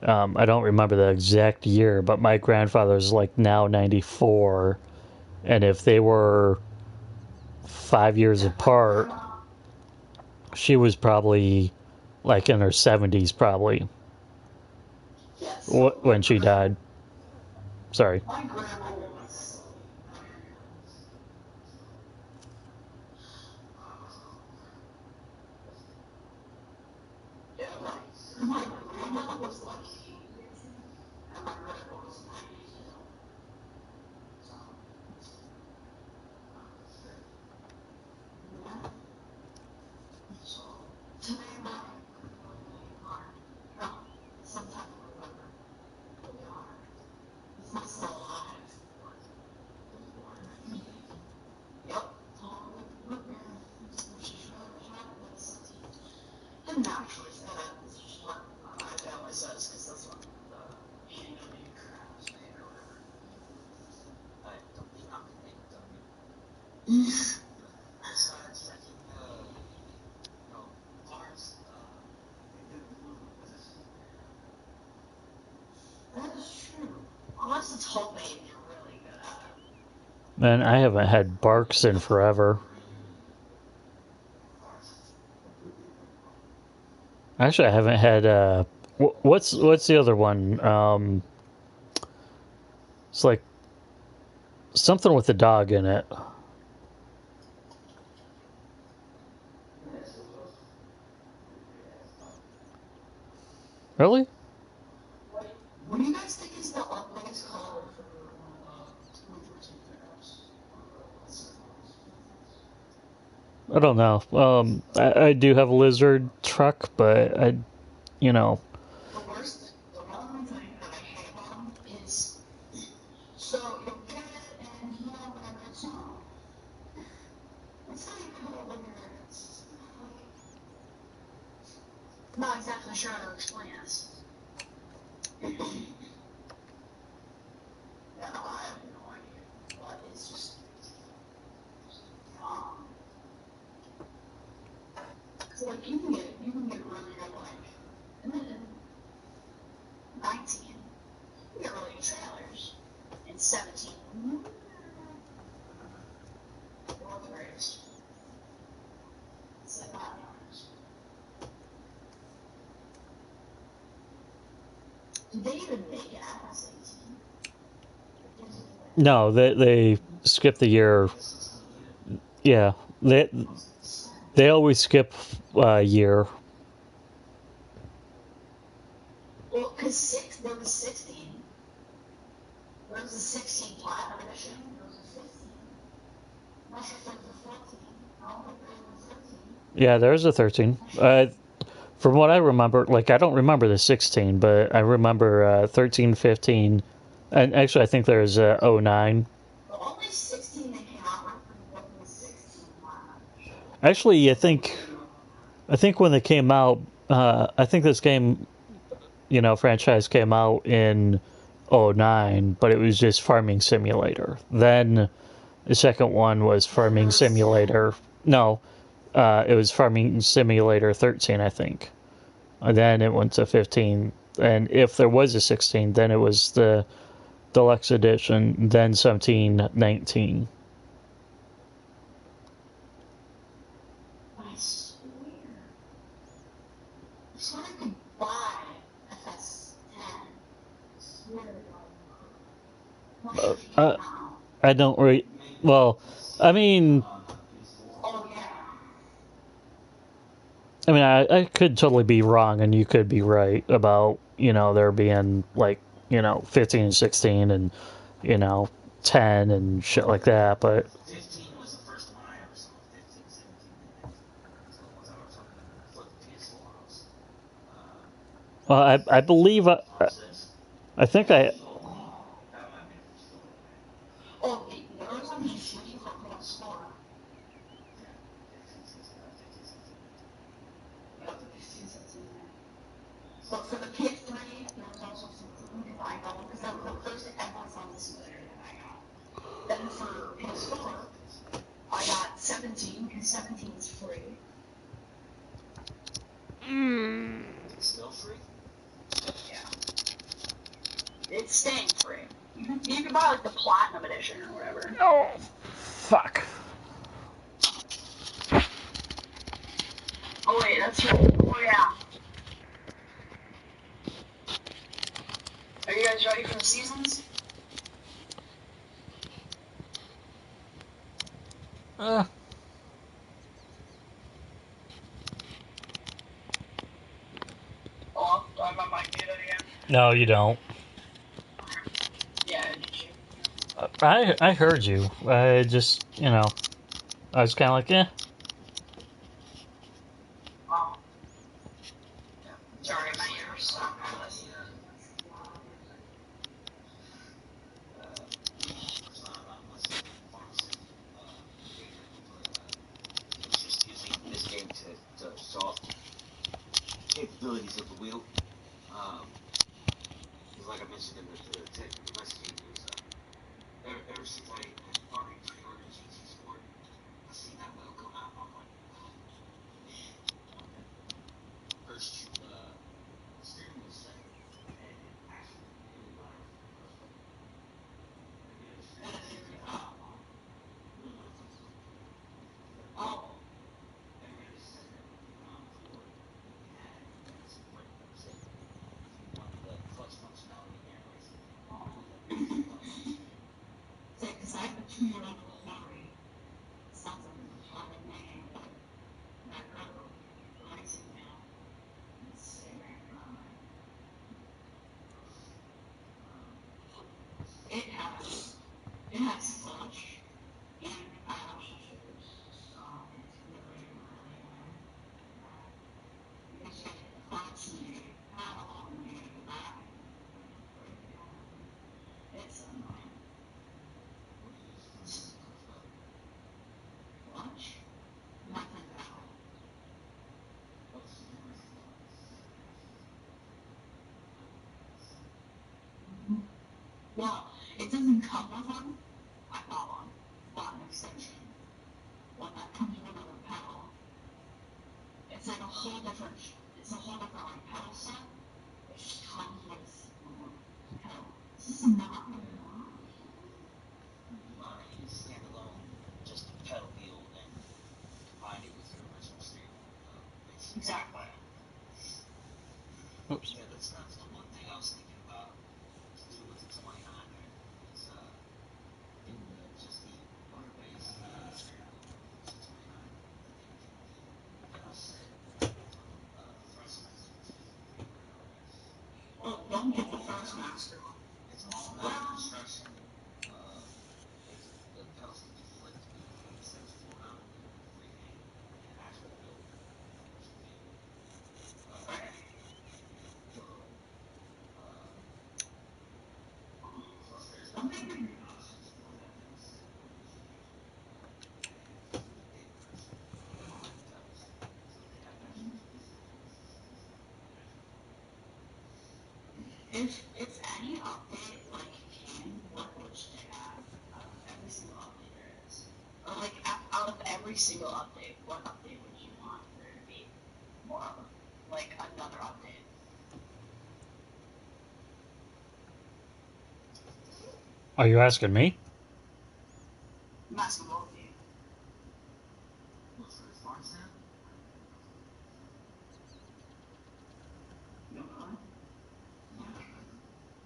I don't remember the exact year, but my grandfather's like now 94, and if they were 5 years Yeah, my apart, grandma, she was probably like in her 70s, probably yeah, so when she died. Sorry. my grandma was, yeah, my grandma was like 80, and my grandpa was 92. So, yeah. So, today might be really hard. No, sometimes remember really hard. He's not still alive, but he was born in 1980. Yep. And naturally, this is just what my family says, because that's what the handmade crap is made or whatever. I don't think I'm gonna make them. Besides making parts, that is true. Unless it's homemade, you're really good at it. Man, I haven't had Barks in forever. Actually, I haven't had what's the other one? It's like something with a dog in it. Really? What do you guys think is the ugliest color for 2014 pickups? I don't know. I do have a lizard truck, but you know, The one thing that I hate on is, so you'll get it and and it's not even when not exactly sure how to explain this. Yeah, no, I have no idea, but it's just, um, so like you can get really good like, and then 19, you get really good trailers, and 17, they're not the greatest. It's like $5. Do they even make it past 18? no, they skip the year. Yeah, they always skip a year. Well, because there was 16. There was a 16 platinum edition. There was a 15. I think there was a 14. I don't think there was a 13. Yeah, there's a 13. From what I remember, like I don't remember the 16, but I remember 13, 15, and actually I think there's 09. The only 16 that came out was the 16 platinum edition. Actually, I think when they came out, I think this game, franchise came out in '09, but it was just Farming Simulator. Then the second one was Farming Simulator. No, it was Farming Simulator 13, I think. And then it went to 15. And if there was a 16, then it was the Deluxe Edition, then 1719. I swear. I swear I could buy FS10. I swear to God you could. Not sure if you Uh, can now. I don't really. Well, I mean, Oh yeah. I could totally be wrong, and you could be right about there being like 15 and 16 and you know 10 and shit like that. But 15 was the first one I ever saw. 15, 17, and 19. So the ones I was talking for the PS4 house. well, I believe Farm says, I think I so that might have been the first one. Oh, wait, there was only three for PS4. Yeah, 15, 16, 15, 16, 19. Yeah, the 15 cents in there. But for the PS3, there was also 15 because I got because that was the first Xbox on the simulator that I got. Then for PS4, I got 17 because 17 is free. Is it still free? Yeah. It's staying free. You can buy like the platinum edition or whatever. oh fuck. Oh wait, that's right. Oh yeah. Are you guys ready for the seasons? Uh, Oh, do I have my mic muted again? no, you don't. Yeah, did you? I heard you. I just I was kind of like Oh, sorry, my ears suck. He was just using this game to show off capabilities of the wheel. Because like I mentioned in the messaging, it was ever since I had already pre-ordered GT Sport, I seen that wheel come out. I'm like, oh, man, I want that. First, steering wheel set, and it actually really matters for the first one. Like it was really what it takes to control. Oh, Everybody just said that when it came out before it had advanced brake said if you wanted the clutch functionality and racing, you really had to use the clutch. because I have a 2-year-old Ferrari. Sounds like a Ferrari name, but that girl racing now. It's scary. It has clutch and power shifters. So it's really, really annoying. Because you have to clutch and you paddle and you go back and it's annoying. What do you use for clutch pedal? Clutch? Nothing paddle. Oh, so you're racing on Well, it doesn't come with one. I bought one. Bought an extension. One that comes with another pedal. It's like it's a whole different like pedal set. It just comes with one pedal. This is not very long. mine is standalone, just a pedal wheel, and you combine it with your original steering wheel, basically. Exactly. oops. Yeah, that's the one thing I was thinking about to do with the 29 there. Is getting just the motor base steering wheel for the 29, and then getting the pedal set for the Thrustmaster, which is $300 extra. Oh, don't get the Thrustmaster one. It's all metal construction. Uh, the pedals can be flipped instead of flown out. They're freehand and actually built for the vehicle. Okay. So, uh, plus there's Don't they bring aftermarket options for that pedal set where you can actually do the big version of the pedal set. So they have extra tools and if any update like can, what would you add out of every single update there is? Or like out of every single update, what update would you want there to be more of? Like another update. Are you asking me? I'm asking both of you. What's for his farm stand? You don't know it? Yeah,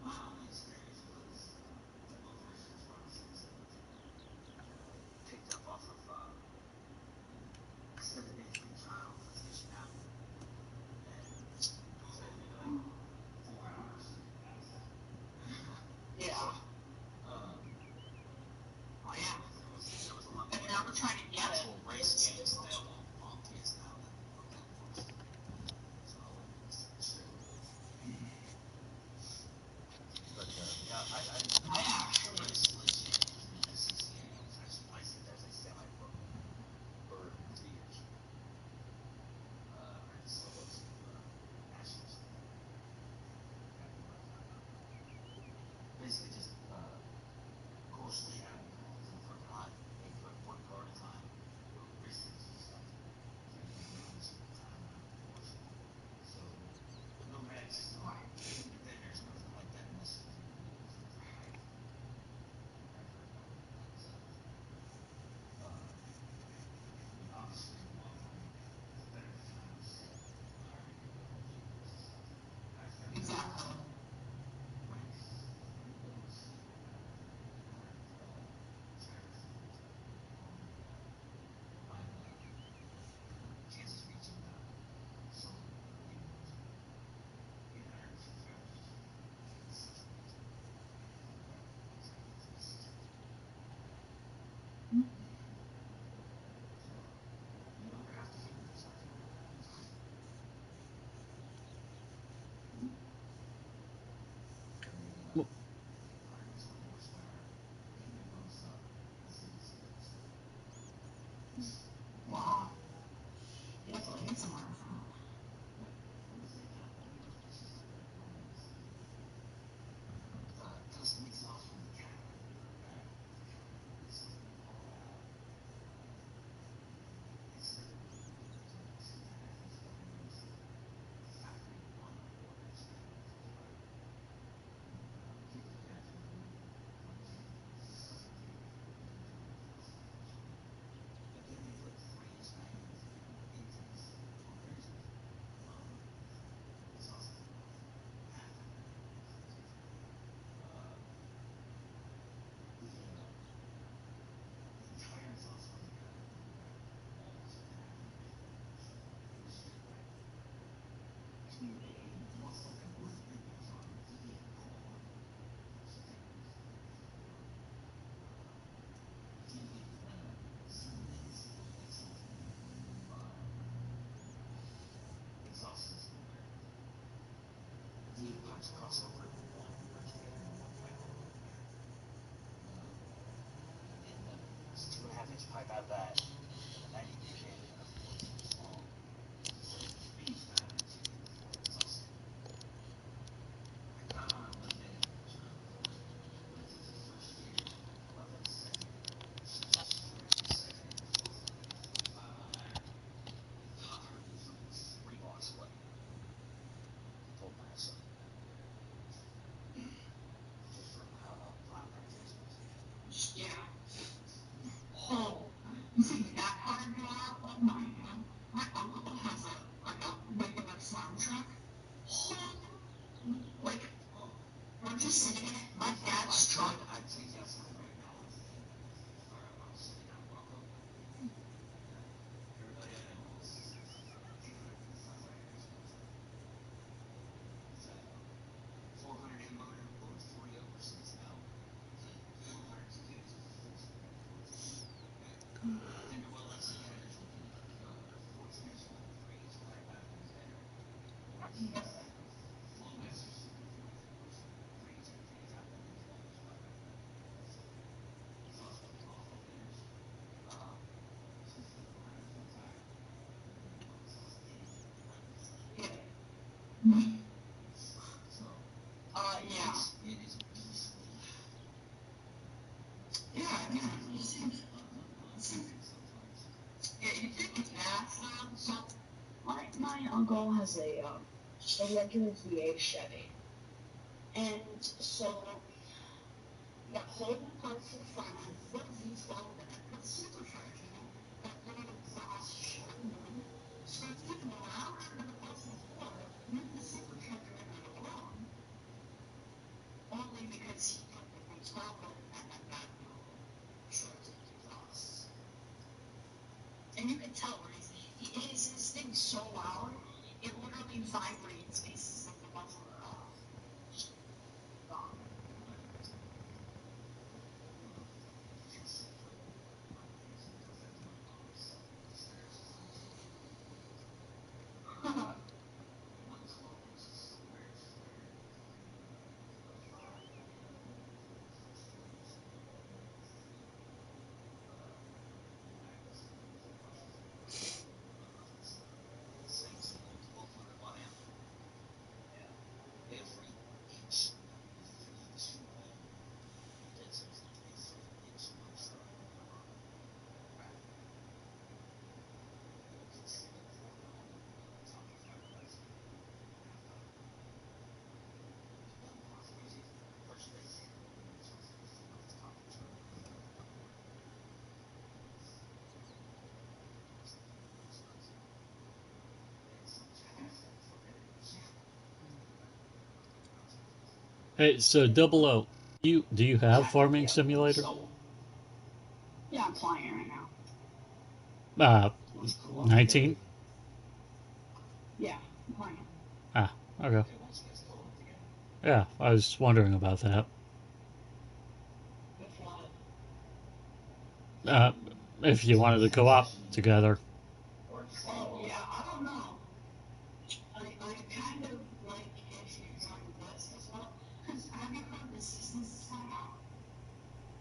my only experience was the very first pharmacy I picked up off of 7-day free trial PlayStation app, and it was only like 4 hours. Yeah. So, Oh yeah. there was a lot And more now we're trying to get it. actual race games available on PS Now than that was. So I went straight with it. But yeah, I I'm actually. pretty legit into the CCA. I was actually licensed as a semi-pro for 3 years. I had to slow up to nationals. Basically just course layout in the parking lot, maybe like 1 car at a time, racing and stuff. So you can run this time around the course. So no regs, no benders, nothing like that unless for height. I've heard about it. But I mean, obviously in the long run, the better the time you set, the higher you go in vehicles and stuff. I've got Exactly. ranks in those different drivers on my Kansas region solo league was 850 drivers in the central region. Exactly 360. So you know over half the field is out there. And then 120 horsepower, 8 bump stop, SCDC stuff. Wow. You have to get somewhere with that. Custom exhaust from the Cadillac in the back of the Cadillac is something called it's the factory one orders that keep the gas moving. But then they put 3-inch diameter intakes on theirs. Exhaust is about half that diameter. The entire exhaust on the Cadillac in the back is 1.5 inches. It was straight white. Most of them were videos on Deviant.com. Exhaust system where the pipes cross over into one vertical and one pipe all the way to the back. And it's a 2.5-inch pipe out of that, and a 90-degree band out of 14-inch long. So each diameter is 54 exhaust. I got on it one day, went through the first gear, pulled up in the second, shifted straight to the second, and forced it to 45 on that. Hot release on 3 blocks away. Pulled my ass up. Just for flat practice. Yeah. Oh, you see that part of that? Oh my god. My uncle has a big enough farm truck. Like, we're just sitting in it. My dad's truck. I'd take you outside right now and fire up our city down Bronco. Everybody I know owns 855 horsepower. It's a 400 motor going 40 over, so it's now 400 cubic force. And well, that's the headers with the 4 expansion level 3-inch pipe out of the header. Or it's Flowmaster's 3-inch intakes out of the 12-inch pipe out of that. Exhaust came off the headers. 2 feet behind the tire. And then the exhaust in right next to the header. So, Yeah. it is beastly. Yeah, yeah. You see, Sometimes. yeah, you think it's natural. So, my uncle has a regular VA Chevy. And so, that whole parts of the front end, what these all that, but supercharging it, that little exhaust shooting, starts getting louder than it was before, with the supercharger in it alone, only because he put the control button and then got no shorted exhausts. And you can tell where his thing's so loud, it literally vibrates pieces of the muffler off. Gone. Hey, so Double O, do you have Farming Simulator? So, yeah, I'm playing it right now. Uh, 19. Yeah, I'm playing it. Ah, okay. Yeah, I was wondering about that. With what? Uh, if you wanted to co-op together. Oh, yeah, I don't know. I kind of like if you join this as well. Because have you heard the seasons is coming out?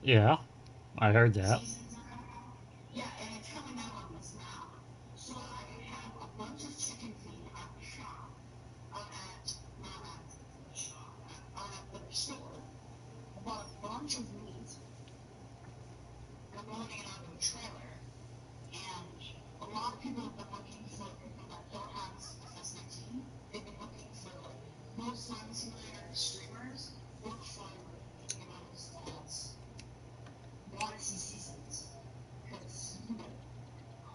Yeah, I heard that. Seasons are coming out? Yeah, and it's coming out on this map. So I have a bunch of chicken feed at the shop. Not at the shop, at the store. I bought a bunch of meat. And I'm loading it onto a trailer. And a lot of people have been looking for people that don't have FS19. They've been looking for like most Farming Simulator streamers look for videos that want to see seasons because you can get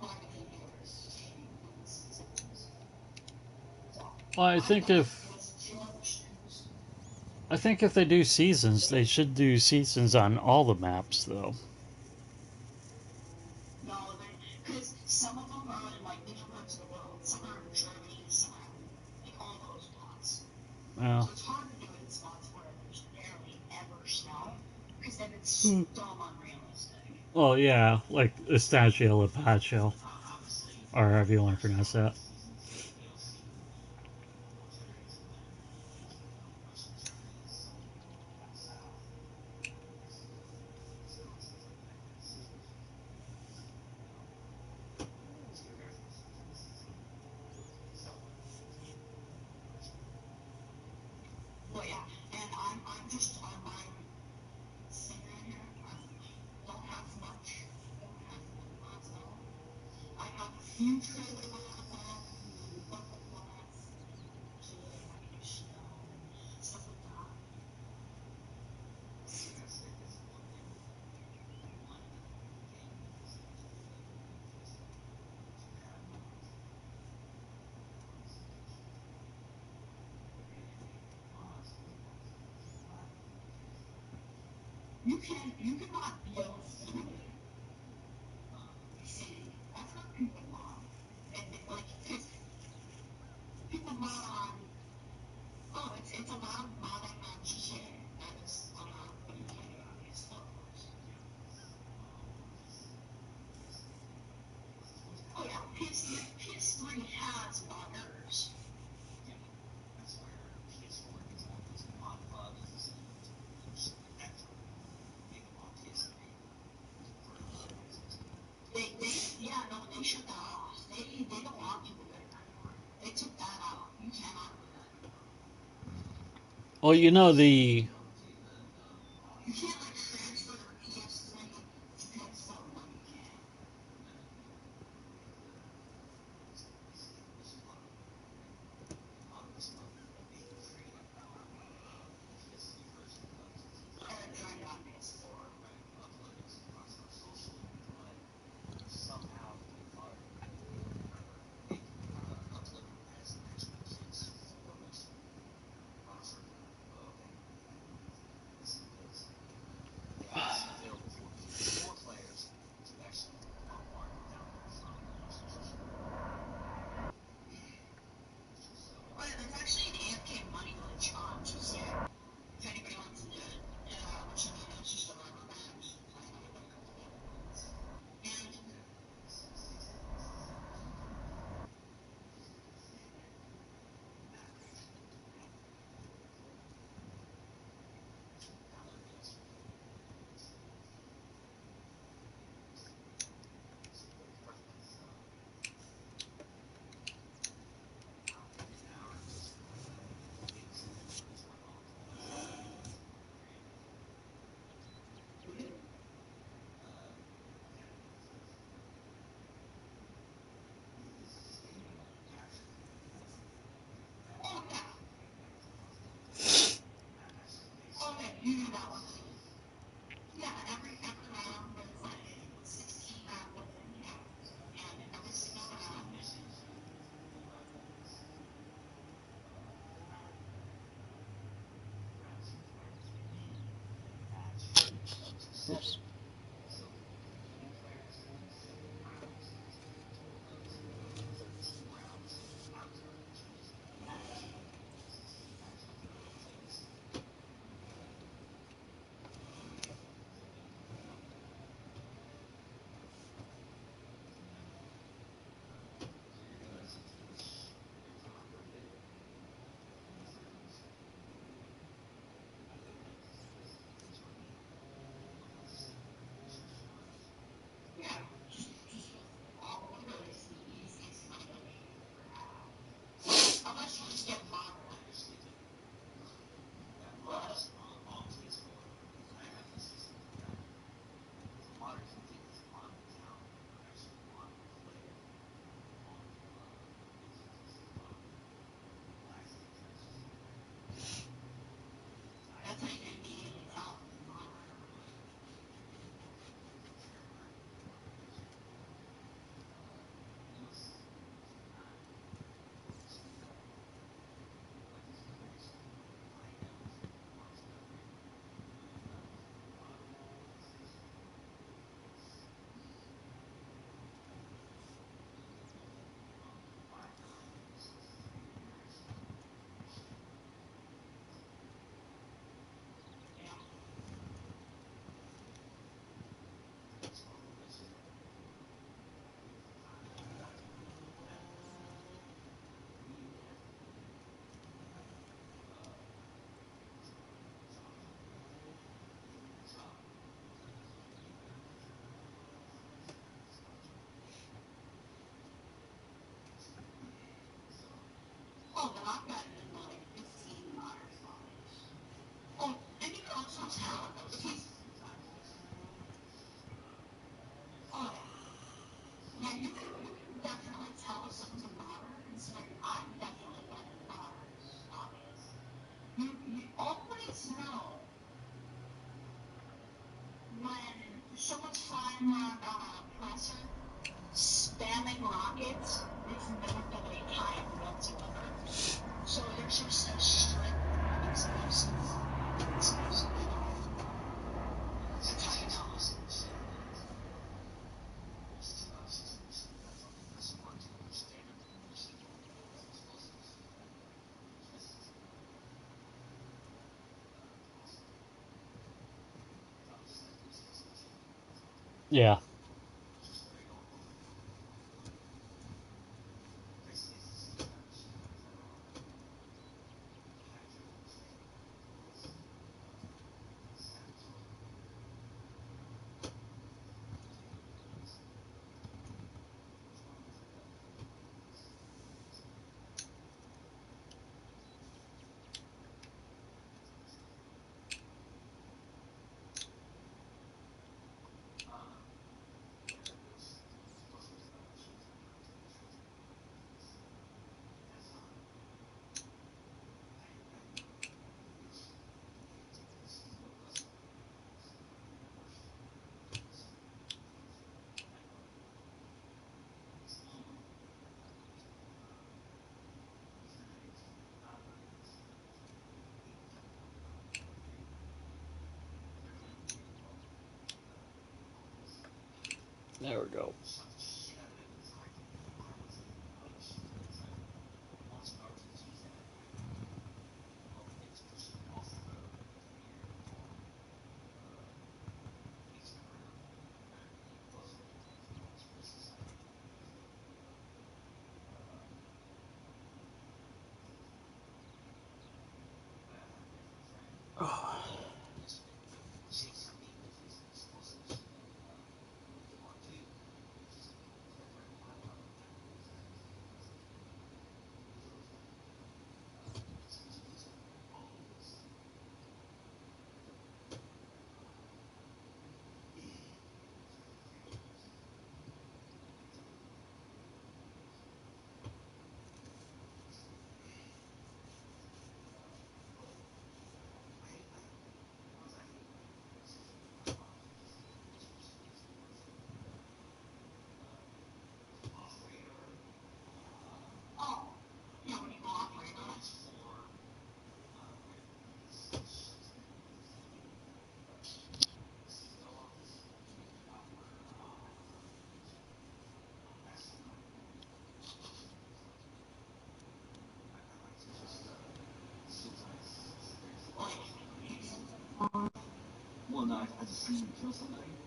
quite a few viewers taking these seasons. So Well, I I think thought if it was a few other streamers. I think if they do seasons, they should do seasons on all the maps, though. No, because some of them are in like different parts of the world. Some are in Germany, some are in like all those spots. Well, So it's hard to do it in spots where there's barely ever snow, because then it's hmm. dumb unrealistic. Well, yeah, like Estagio Lepacho, or however you want to pronounce that. But yeah, and I'm just on my thing right here. I don't have much. I don't have many mods at all. I have a few trailer mods, I have a few bucket mods, so that I can do snow and stuff like that. You can mod build food. See, that's what people mod. And like, cause people mod on, oh, it's allowed modding on GTA. That is allowed, but you can't do it on PS4, of course. Oh yeah, PS3 has modders. Yeah, no, they shut that off. They don't want people doing that anymore. They took that out. You cannot do that anymore. Well, you know the You can't like transfer PS3 to PS4 when you can. Oops. Yeah, just all of it is the easiest money you ever have. Unless you just get moderate. But that's how you immediately tell if it's moderate or not. Oh, but I've gotten in like 15 moderate fights. Oh, and you can also tell if he's. Oh, yeah, you can definitely tell if someone's a moderate. It's like, I'm definitely getting moderate fights. You always know when someone's flying around on a presser, spamming rockets with no delay time whatsoever. So there's just a string of explosive fire. That's how you know. Yeah. There we go. Oh. see you kill somebody.